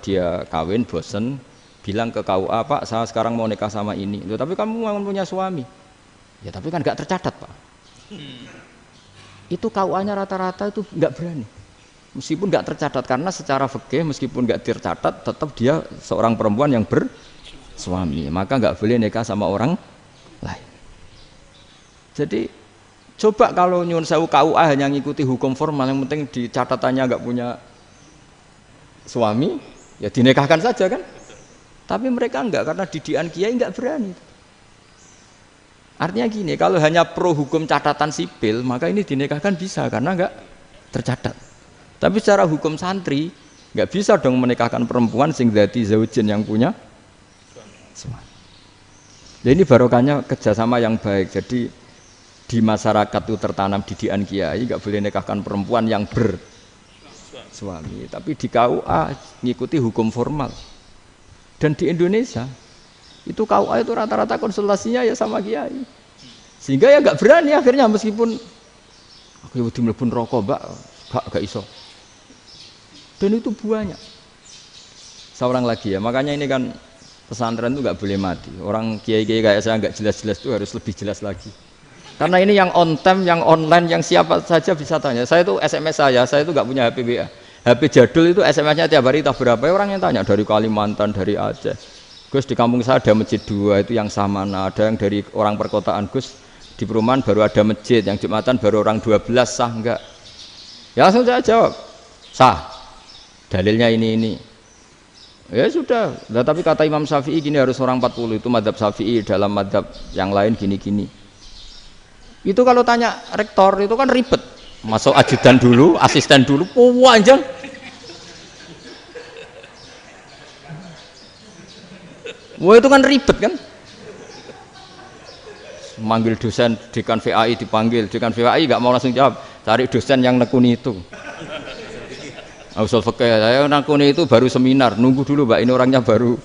dia kawin bosen, bilang ke KUA, Pak saya sekarang mau nikah sama ini. Loh, tapi kamu mau punya suami. Ya tapi kan nggak tercatat Pak. Itu KUA-nya rata-rata itu nggak berani. Meskipun nggak tercatat karena secara fikih meskipun nggak tercatat tetap dia seorang perempuan yang bersuami, maka nggak boleh nikah sama orang lain. Jadi coba kalau nyun sewu KUA hanya ngikuti hukum formal, yang penting di catatannya nggak punya suami, ya dinikahkan saja kan. Tapi mereka enggak, karena didikan kiai nggak berani. Artinya gini, kalau hanya pro hukum catatan sipil, maka ini dinikahkan bisa karena nggak tercatat. Tapi secara hukum santri nggak bisa dong menikahkan perempuan sing dadi zaujin yang punya suami. Jadi ini barokahnya kerjasama yang baik. Jadi di masyarakat itu tertanam didikan kiai, nggak boleh nikahkan perempuan yang bersuami. Tapi di KUA ngikuti hukum formal. Dan di Indonesia itu KUA itu rata-rata konsultasinya ya sama kiai. Sehingga ya nggak berani akhirnya meskipun aku ya mlebu rokok mbak, gak iso. Dan itu banyak. Seorang lagi ya, makanya ini kan pesantren itu nggak boleh mati. Orang kiai-kiai kayak saya nggak jelas-jelas itu harus lebih jelas lagi. Karena ini yang on time, yang online, yang siapa saja bisa tanya. Saya itu SMS saya itu nggak punya HP WA. HP jadul itu SMS-nya tiap hari tak berapa, orang yang tanya dari Kalimantan, dari Aceh. Gus di kampung saya ada masjid 2 itu yang sama, ada yang dari orang perkotaan, Gus di perumahan baru ada masjid, yang Jumatan baru orang 12, sah enggak? Ya langsung saya jawab, sah. Dalilnya ini. Ya sudah, nah, tapi kata Imam Syafi'i gini harus orang 40, itu madzhab Syafi'i, dalam madzhab yang lain gini-gini. Itu kalau tanya rektor itu kan ribet. Masuk ajudan dulu, asisten dulu, panjang. Wah itu kan ribet kan? Manggil dosen dekan VAI dipanggil, dekan VAI nggak mau langsung jawab, cari dosen yang nekuni itu. Usul fikih saya nekuni itu baru seminar, nunggu dulu mbak ini orangnya baru.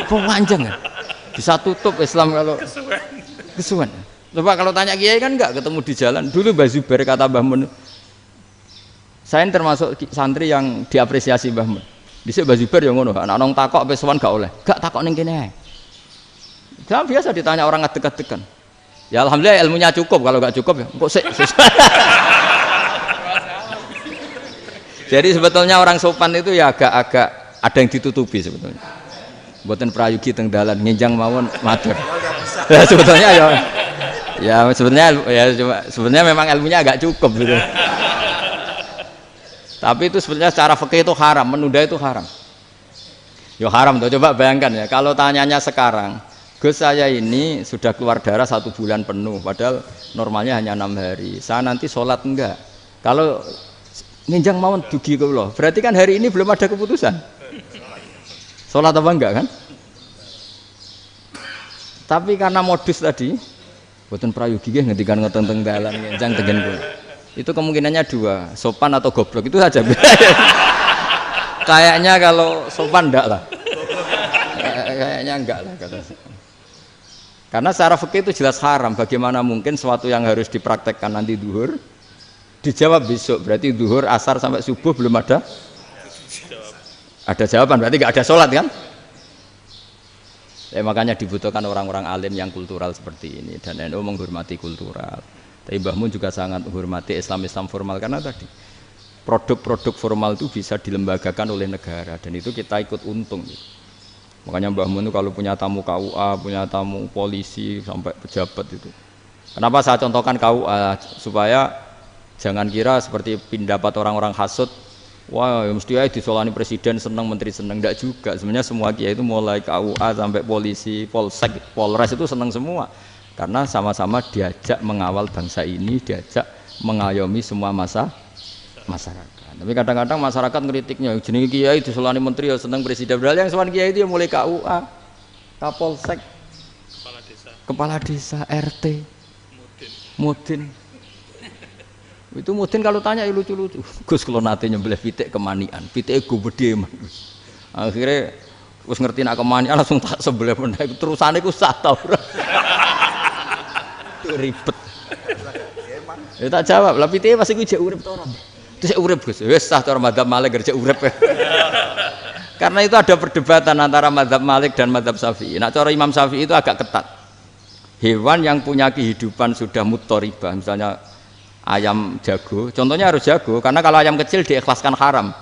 Panjang kan? Bisa tutup Islam kalau kesuwen. Coba kalau tanya kiai kan enggak ketemu di jalan. Dulu Mbah Zubair kata Mbah Mun. Saya termasuk santri yang diapresiasi Mbah Mun. Dhisik Mbah Zubair ya ngono, anak nong takok wis sowan gak oleh. Gak takok ning kene ae. Jangan biasa ditanya orang ngadeg-adegan. Ya alhamdulillah ilmunya cukup, kalau gak cukup ya kok sik. Jadi sebetulnya orang sopan itu ya agak-agak ada yang ditutupi sebetulnya. Mboten prayogi teng dalan nginjang mawon matur. Ya sebetulnya sebenarnya memang ilmunya agak cukup gitu. Tapi itu sebenarnya secara fikih itu haram, menunda itu haram. Yo haram tuh, coba bayangkan ya, kalau tanyanya sekarang, Gus saya ini sudah keluar darah 1 bulan penuh, padahal normalnya hanya 6 hari. Saya nanti sholat enggak? Kalau nginjang mawon dugi kula, berarti kan hari ini belum ada keputusan. Sholat apa enggak kan? Tapi karena modus tadi, boten prayogi nggih ngendikan ngoten teng dalan nginjang tegen kula. Itu kemungkinannya 2, sopan atau goblok, itu saja. Kayaknya kalau sopan enggak lah. Kayaknya enggak lah kata. Karena secara fikih itu jelas haram. Bagaimana mungkin sesuatu yang harus dipraktekkan nanti duhur dijawab besok, berarti duhur, asar sampai subuh belum ada jawaban, berarti enggak ada sholat kan? Ya, makanya dibutuhkan orang-orang alim yang kultural seperti ini, dan NU menghormati kultural. Tapi Mbah Mun juga sangat menghormati Islam formal, karena tadi produk-produk formal itu bisa dilembagakan oleh negara, dan itu kita ikut untung. Makanya Mbah Mun itu kalau punya tamu KUA, punya tamu polisi sampai pejabat itu. Kenapa saya contohkan KUA? Supaya jangan kira seperti pendapat orang-orang hasud, wah ya mesti aja disolani presiden seneng, menteri seneng. Enggak juga. Sebenarnya semua kiai itu mulai KUA sampai polisi, polsek, polres itu seneng semua. Karena sama-sama diajak mengawal bangsa ini, diajak mengayomi semua masyarakat. Tapi kadang-kadang masyarakat ngeritiknya, jenenge kiai disolani menteri ya seneng presiden. Padahal yang sowan kiai itu ya mulai KUA, Kapolsek, kepala desa, RT, Mudin. Itu Mudin kalau tanya ya lucu-lucu. Gus kalau nate nyembelih pitik kemanian, pitike gede man. Akhirnya wis ngerti nak kemanian langsung tak sembelih meneh. Terusane ku sah ta ora. Ribet. Ya tak jawab, lah pitike pas iku jek urip ta ora? Terus urip Gus. Wis sah cara madzhab Malik kerja urip. Karena itu ada perdebatan antara madzhab Malik dan madzhab Syafi'i. Nah, cara Imam Syafi'i itu agak ketat. Hewan yang punya kehidupan sudah mutharibah, misalnya ayam jago, contohnya harus jago, karena kalau ayam kecil diikhlaskan haram.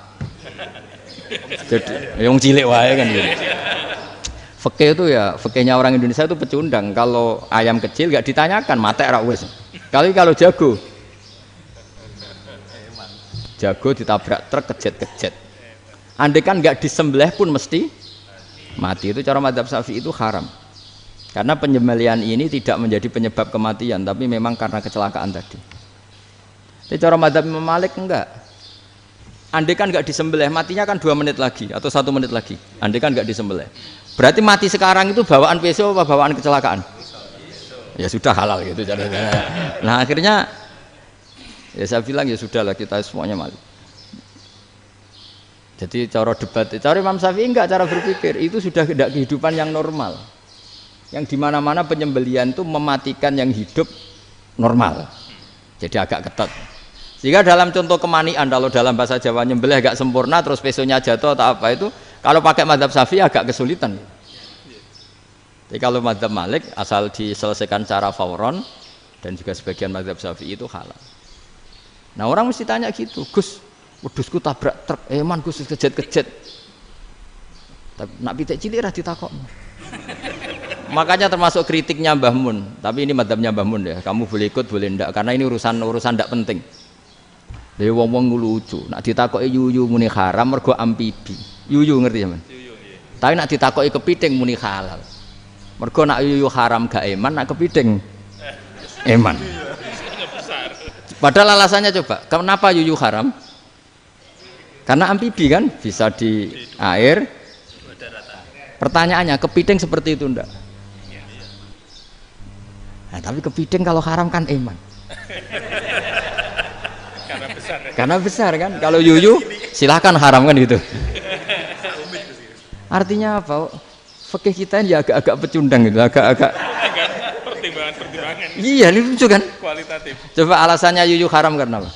Jadi yang cilik wae kan gitu. Fikih itu ya, fikihnya orang Indonesia itu pecundang. Kalau ayam kecil gak ditanyakan, mate ra wis. Kalau jago ditabrak truk kejet-kejet. Andai kan gak disembelih pun mesti mati. Itu cara madzhab Syafi'i itu haram. Karena penyembelihan ini tidak menjadi penyebab kematian, tapi memang karena kecelakaan tadi. Tapi cara madzhab Imam Malik enggak. Andai kan gak disembelih, matinya kan 2 menit lagi atau 1 menit lagi. Andai kan gak disembelih. Berarti mati sekarang itu bawaan pisau apa bawaan kecelakaan? Ya sudah halal gitu caranya. Nah akhirnya ya saya bilang ya sudahlah kita semuanya mati. Jadi cara debat, cara Imam Syafi'i enggak, cara berpikir itu sudah tidak kehidupan yang normal. Yang dimana-mana penyembelihan itu mematikan yang hidup normal. Jadi agak ketat. Sehingga dalam contoh kemanian, kalau dalam bahasa Jawa nyembelih agak sempurna terus pesonya jatuh atau apa itu, kalau pakai madzhab Syafi'i agak kesulitan. Jadi kalau madzhab Malik asal diselesaikan secara fauron, dan juga sebagian madzhab Syafi'i itu halal. Nah orang mesti tanya gitu, Gus, wedhusku tabrak truk, man Gus kejet-kejet. Tapi nak pitik cilik ra ditakokno. Makanya termasuk kritiknya Mbah Mun, tapi ini madzhabnya Mbah Mun ya, kamu boleh ikut boleh ndak, karena ini urusan ndak penting. Lha wong-wong lucu, nak ditakoki yuyu muni haram mergo amfibi. Yuyu ngerti sampean? Yuyu nggih. Tapi nak ditakoki kepiting muni halal. Mergo nak yuyu haram gak eman, nak kepiting eman. Padahal alasannya coba, kenapa yuyu haram? Karena amfibi kan, bisa di air. Pertanyaannya, kepiting seperti itu enggak? Nah, tapi kepiting kalau haram kan eman. Karena besar kan. Kalau yuyu silahkan haram kan gitu. Artinya apa? fikih kita ini agak-agak pecundang gitu, agak-agak pertimbangan. Iya, ini lucu kan? Kualitatif. Coba alasannya yuyu haram karena apa?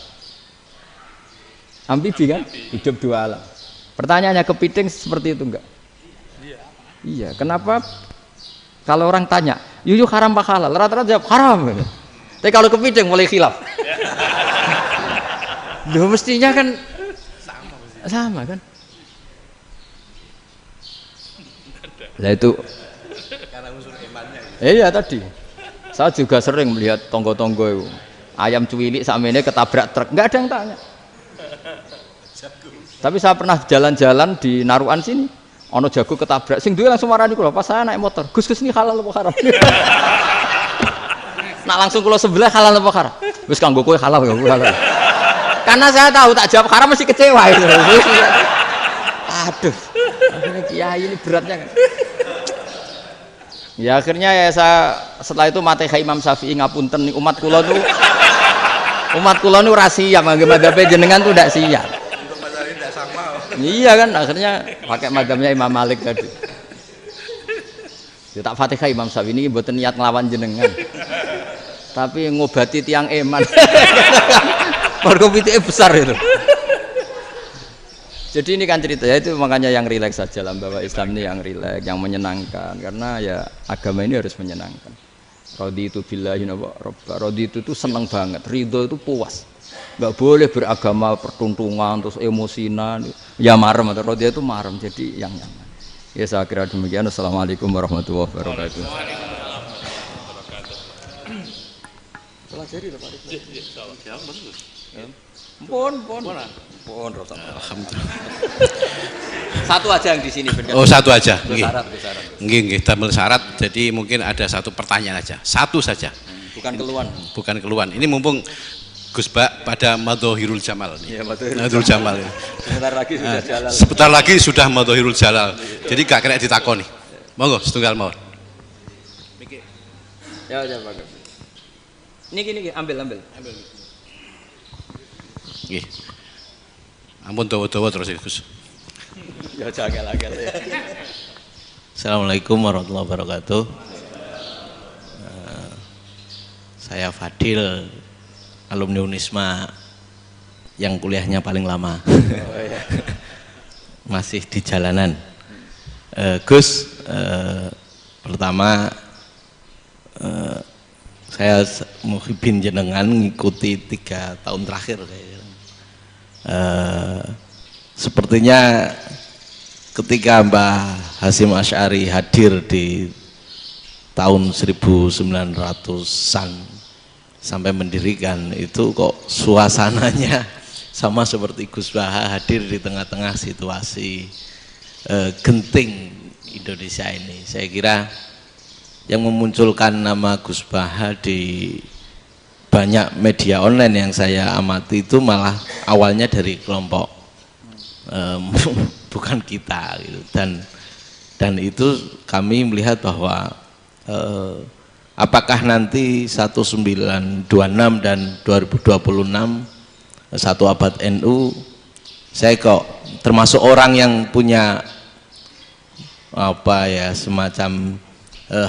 Ambibi kan? Hidup dua alam. Pertanyaannya kepiting seperti itu enggak? Iya. Kenapa? Kalau orang tanya, yuyu haram apa halal? Rata-rata jawab haram. Tapi kalau kepiting mulai khilaf. Loh mestinya kan sama kan? Nah itu Karena unsur imannya. iya tadi. Saya juga sering melihat tonggo-tonggo itu. Ayam cuwilik sakmene ketabrak truk, enggak ada yang tanya. Tapi saya pernah jalan-jalan di Naruan sini, ono jago ketabrak, sing duwe langsung marani kula pas saya naik motor. Gus ini halal apa haram? Nak langsung kula sebelah halal apa haram? Wis kanggo kowe halal ya halal. Karena saya tahu tak jawab haram mesti kecewa itu. Aduh. Akhirnya kiai ini beratnya kan. Ya akhirnya ya saya setelah itu Fatihah Imam Syafi'i ngapunten nih umat kula nu rahasia mangke madzhabe jenengan tuh ndak siap. Untuk mazhab ini tidak sama. Iya kan akhirnya pakai madzhabnya Imam Malik tadi. Ya tak Fatihah Imam Syafi'i ini mboten niat nglawan jenengan. Tapi ngobati tiang eman. Mergo pitike besar itu. Jadi ini kan cerita ya itu makanya yang rileks saja lah bahwa Islam ini yang rileks, yang menyenangkan karena ya agama ini harus menyenangkan. Raditu billahi robba. Raditu itu senang banget, ridho itu puas. Enggak boleh beragama pertuntungan terus emosinan. Ya marem atau raditu itu marem jadi yang nyaman. Ya saya kira demikian. Assalamualaikum warahmatullahi wabarakatuh. Pelajari Pak. Pon Alhamdulillah. Satu aja yang di sini benar. Oh, satu aja. Nggih. Syarat. Nggih, damel syarat. Jadi mungkin ada satu pertanyaan aja. Satu saja. Bukan keluhan. Bukan keluhan. Ini mumpung Gus Bak pada Madhahirul Jamal nih. Iya, Madhahirul Jamal. Sebentar lagi sudah jalan. Sebentar lagi sudah Madhahirul Jalal. Jadi gak kena ditakoni. Monggo setunggal mawon. Ya, Pak. Niki ambil. Nggih. Ampun dawa-dawa terus Gus. Ya jagal-jagal ya. Assalamualaikum warahmatullahi wabarakatuh. Saya Fadil, alumni Unisma yang kuliahnya paling lama. Masih di jalanan. Gus, pertama saya muhibin jenengan ngikuti 3 tahun terakhir. Sepertinya ketika Mbah Hasyim Asy'ari hadir di tahun 1900-an sampai mendirikan itu kok suasananya sama seperti Gus Baha hadir di tengah-tengah situasi genting Indonesia ini. Saya kira yang memunculkan nama Gus Baha di banyak media online yang saya amati itu malah awalnya dari kelompok bukan kita gitu. Dan itu kami melihat bahwa apakah nanti 1926 dan 2026 satu abad NU, saya kok termasuk orang yang punya apa ya semacam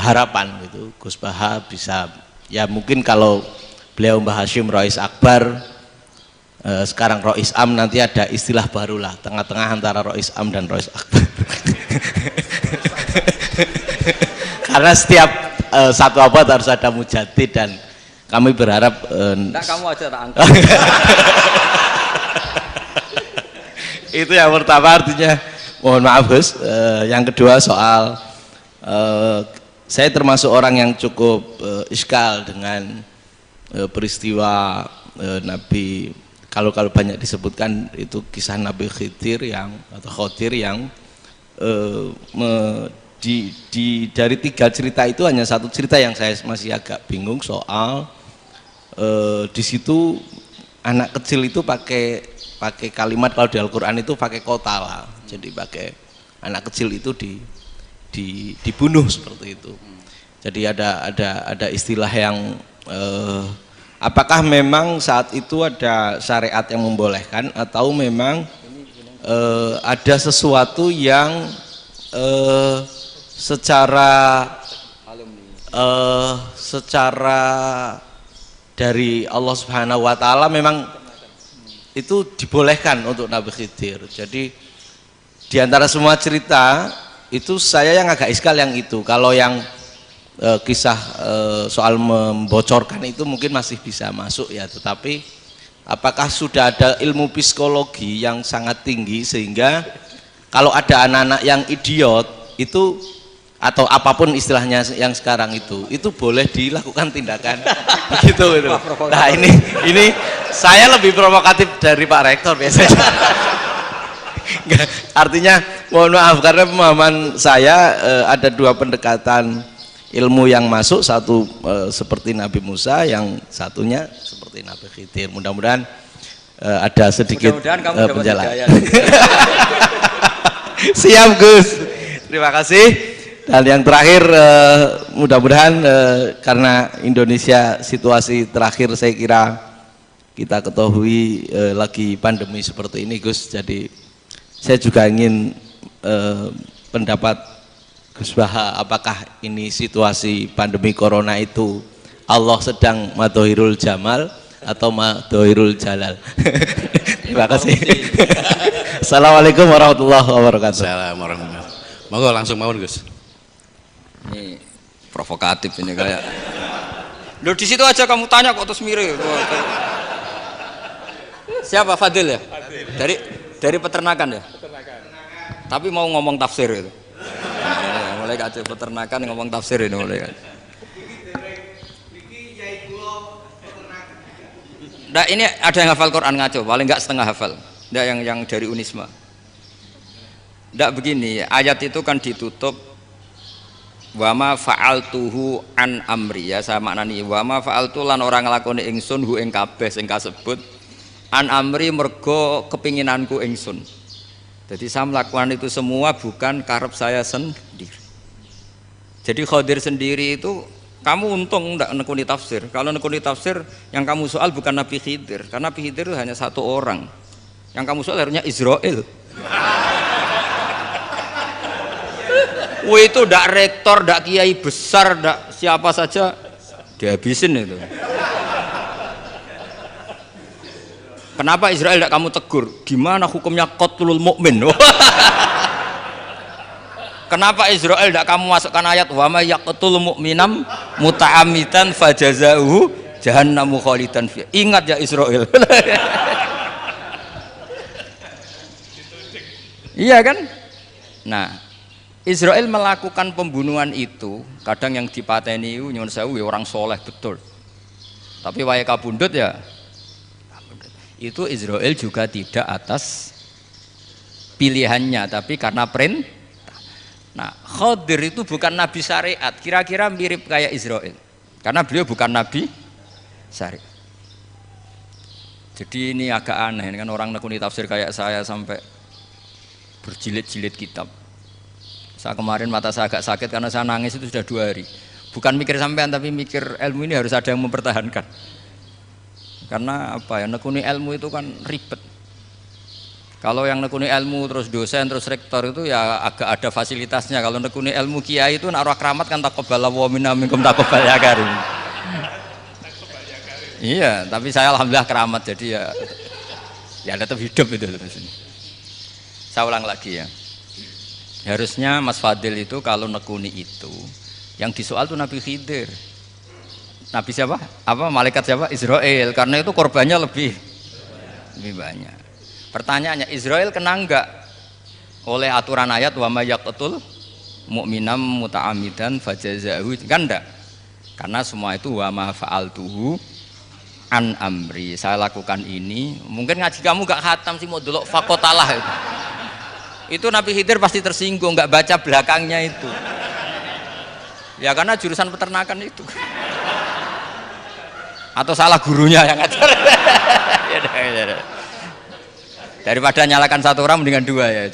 harapan gitu Gus Baha bisa ya mungkin kalau beliau Mbah Hasyim Rois Akbar, sekarang Rois Am, nanti ada istilah baru lah tengah-tengah antara Rois Am dan Rois Akbar. Karena setiap satu abad harus ada mujadid dan kami berharap enggak kamu aja tak angkat. Itu yang pertama, artinya mohon maaf Gus. Yang kedua soal saya termasuk orang yang cukup iskal dengan peristiwa Nabi, kalau banyak disebutkan itu kisah Nabi Khidir yang atau Khodir yang dari 3 cerita itu hanya satu cerita yang saya masih agak bingung soal di situ anak kecil itu pakai kalimat, kalau di Al-Quran itu pakai kota lah, jadi pakai anak kecil itu dibunuh seperti itu. Jadi ada istilah yang apakah memang saat itu ada syariat yang membolehkan atau memang ada sesuatu yang secara dari Allah Subhanahu wa taala memang itu dibolehkan untuk Nabi Khidir. Jadi di antara semua cerita itu saya yang agak iskal yang itu. Kalau yang kisah soal membocorkan itu mungkin masih bisa masuk ya, tetapi apakah sudah ada ilmu psikologi yang sangat tinggi sehingga kalau ada anak-anak yang idiot itu atau apapun istilahnya yang sekarang itu boleh dilakukan tindakan begitu itu. Nah ini saya lebih provokatif dari Pak Rektor biasanya. Artinya mohon maaf karena pemahaman saya ada dua pendekatan ilmu yang masuk, satu seperti Nabi Musa, yang satunya seperti Nabi Khidir. Mudah-mudahan ada sedikit penjelasan. Siap Gus, terima kasih. Dan yang terakhir mudah-mudahan karena Indonesia situasi terakhir saya kira kita ketahui lagi pandemi seperti ini Gus, jadi saya juga ingin pendapat Gus Baha, apakah ini situasi pandemi corona itu Allah sedang madhohirul jamal atau madhohirul jalal? Terima kasih. Assalamualaikum warahmatullahi wabarakatuh. Assalamualaikum warahmatullahi wabarakatuh. Monggo langsung mawon Gus. Ini provokatif ini kayak. Loh di situ aja kamu tanya kok terus mirip. Siapa Fadil ya? Dari peternakan ya? Peternakan. Tapi mau ngomong tafsir itu. Mulai kacau peternakan ngomong tafsir ini mulai kan. Nah ini ada yang hafal Quran ngaco, paling enggak setengah hafal. Enggak yang dari Unisma. Enggak begini, ayat itu kan ditutup wa ma fa'altuhu an amri, ya saya maknani wa ma fa'altu lan orang nglakoni ingsun hu ing kabeh sing kasebut an amri mergo kepinginanku ingsun. Jadi saya melakukan itu semua bukan karep saya sendiri. Jadi Khadir sendiri itu kamu untung enggak nekuni tafsir. Kalau nekuni tafsir yang kamu soal bukan Nabi Khidir, karena Nabi Khidir itu hanya satu orang. Yang kamu soal harusnya Israel. Itu ndak rektor, ndak kiai besar, ndak siapa saja dihabisin itu. Kenapa Israel ndak kamu tegur? Gimana hukumnya qatlul mukmin? Kenapa Israel ndak kamu masukkan ayat wa may yaqtul mu'minam muta'ammidan fajazauhu jahannamu khalidan fi. Ingat ya Israel. Iya kan? Nah, Israel melakukan pembunuhan itu, kadang yang dipateni nyuwun sewu orang soleh betul. Tapi wae kabundut ya. Itu Israel juga tidak atas pilihannya, tapi karena perintah. Nah, Khadir itu bukan nabi syariat, kira-kira mirip kayak Israel. Karena beliau bukan nabi syariat. Jadi ini agak aneh, ini kan orang nekuni tafsir kayak saya sampai berjilid-jilid kitab. Saya kemarin mata saya agak sakit karena saya nangis itu sudah 2 hari. Bukan mikir sampean tapi mikir ilmu ini harus ada yang mempertahankan. Karena apa ya, nekuni ilmu itu kan ribet. Kalau yang nekuni ilmu terus dosen terus rektor itu ya agak ada fasilitasnya. Kalau nekuni ilmu kiai itu nak roh keramat kan taqabbalallahu minna minkum taqabbal ya karim. Iya, tapi saya alhamdulillah keramat jadi ya tetap hidup itu terus. Saya ulang lagi ya. Harusnya Mas Fadil itu kalau nekuni itu yang disoal tuh Nabi Khidir. Nabi siapa? Apa malaikat siapa? Israel. Karena itu korbannya lebih banyak. Pertanyaannya, Israel kena enggak oleh aturan ayat wa may yaqtul mu'minam muta'ammidan fajazaahu? Kan enggak. Karena semua itu wa ma fa'altuhu an amri. Saya lakukan ini. Mungkin ngaji kamu enggak khatam sih mau delok fakotalah itu. Itu Nabi Khidir pasti tersinggung, nggak baca belakangnya itu. Ya karena jurusan peternakan itu. Atau salah gurunya yang ngajar. Daripada nyalakan satu orang mendingan 2 ya.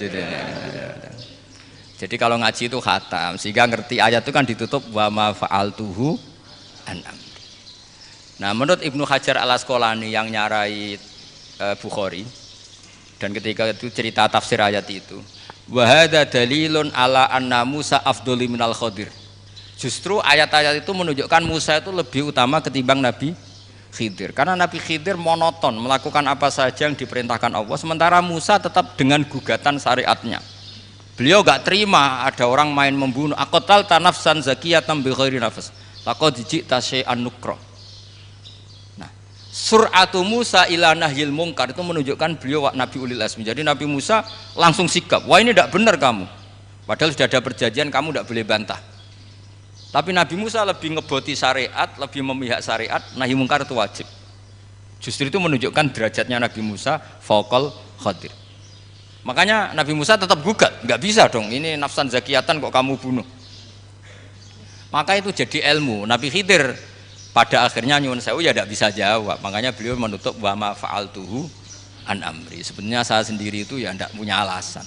Jadi kalau ngaji itu khatam, sehingga ngerti ayat itu kan ditutup wa ma fa'altuhu an amri. Nah menurut Ibnu Hajar al-Asqalani yang nyarai Bukhari, dan ketika itu cerita tafsir ayat itu, Wa hadza dalilun ala anna Musa afdhalu minal Khadir. Justru ayat-ayat itu menunjukkan Musa itu lebih utama ketimbang Nabi Khidir. Karena Nabi Khidir monoton melakukan apa saja yang diperintahkan Allah, sementara Musa tetap dengan gugatan syariatnya. Beliau gak terima ada orang main membunuh. Aqtal tanafsan zakiyatan bi ghairi nafas. Laqad ji'ta syai'an nukra. Nah, sur'atu Musa ila nahyil mungkar itu menunjukkan beliau Nabi ulil azmi. Jadi Nabi Musa langsung sikap, wah ini tidak benar kamu. Padahal sudah ada perjanjian, kamu tidak boleh bantah. Tapi Nabi Musa lebih ngeboti syariat, lebih memihak syariat, nahi mungkar itu wajib. Justru itu menunjukkan derajatnya Nabi Musa fauqal Khadir. Makanya Nabi Musa tetap gugat, nggak bisa dong, ini nafsan zakiyatan kok kamu bunuh. Maka itu jadi ilmu. Nabi Khidir pada akhirnya nyuwun sewu ya tidak bisa jawab. Makanya beliau menutup wa ma fa'altuhu an amri. Sebenarnya saya sendiri itu ya tidak punya alasan.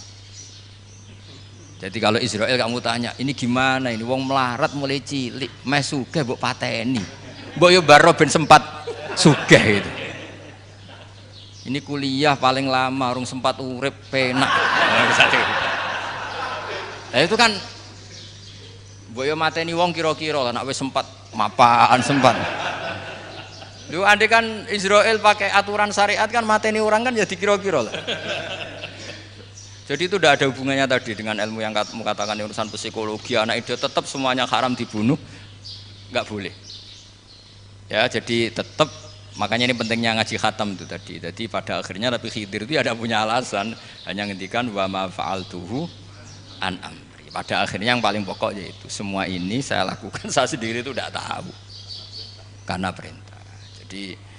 Jadi kalau Israel kamu tanya, ini gimana ini wong melarat mulai cilik, meh sugih mbok pateni. Mbok yo baro ben sempat sugih itu. Ini kuliah paling lama urung sempat urip penak. Nah itu kan mbok yo mateni wong kira-kira lah nek wis sempat mapan sempat. Lu andai kan Israel pakai aturan syariat kan mateni orang kan ya dikira-kira lah. Jadi itu tidak ada hubungannya tadi dengan ilmu yang kamu katakan urusan psikologi anak itu tetap semuanya haram dibunuh, nggak boleh. Ya jadi tetap makanya ini pentingnya ngaji khatam itu tadi. Jadi pada akhirnya Nabi Khidir itu ada punya alasan hanya ngendikan wa ma fa'altuhu an amri. Pada akhirnya yang paling pokok yaitu semua ini saya lakukan saya sendiri itu tidak tahu karena perintah. Jadi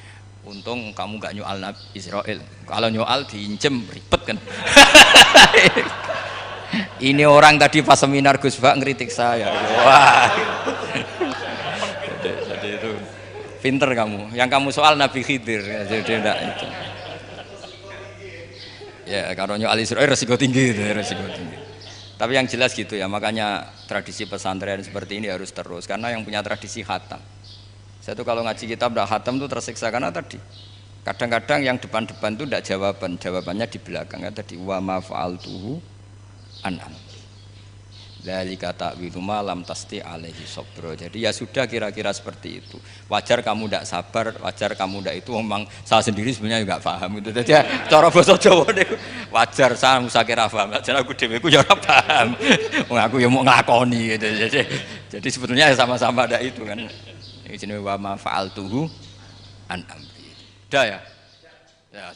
untung kamu gak nyoal Nabi Israel. Kalau nyoal diinjem ribet kan. Ini orang tadi pas seminar Gus Bak ngeritik saya. Wah. Jadi itu pinter kamu. Yang kamu soal Nabi Khidir. Jadi enggak itu. Ya kalau nyoal Israel resiko tinggi itu, resiko tinggi. Tapi yang jelas gitu ya. Makanya tradisi pesantren seperti ini harus terus karena yang punya tradisi khatam. Saya tuh kalau ngaji kitab tidak khatam tuh tersiksa karena tadi kadang-kadang yang depan-depan tuh tidak jawabannya di belakang kan tadi wa ma fa'altuhu an amri. Dzalika ta'wilu ma lam tasti alaihi sabra. Jadi ya sudah kira-kira seperti itu. Wajar kamu tidak sabar, wajar kamu tidak itu memang saya sendiri sebenarnya enggak paham itu. Jadi cara basa Jawa niku wajar saya usah kira paham. Jadi aku dhewe ku ya ora paham. Wong aku ya mau ngakoni gitu. Jadi sebetulnya sama-sama ada itu kan. Ini jenis wa ma fa'altuhu an amri. Dah ya? Ya.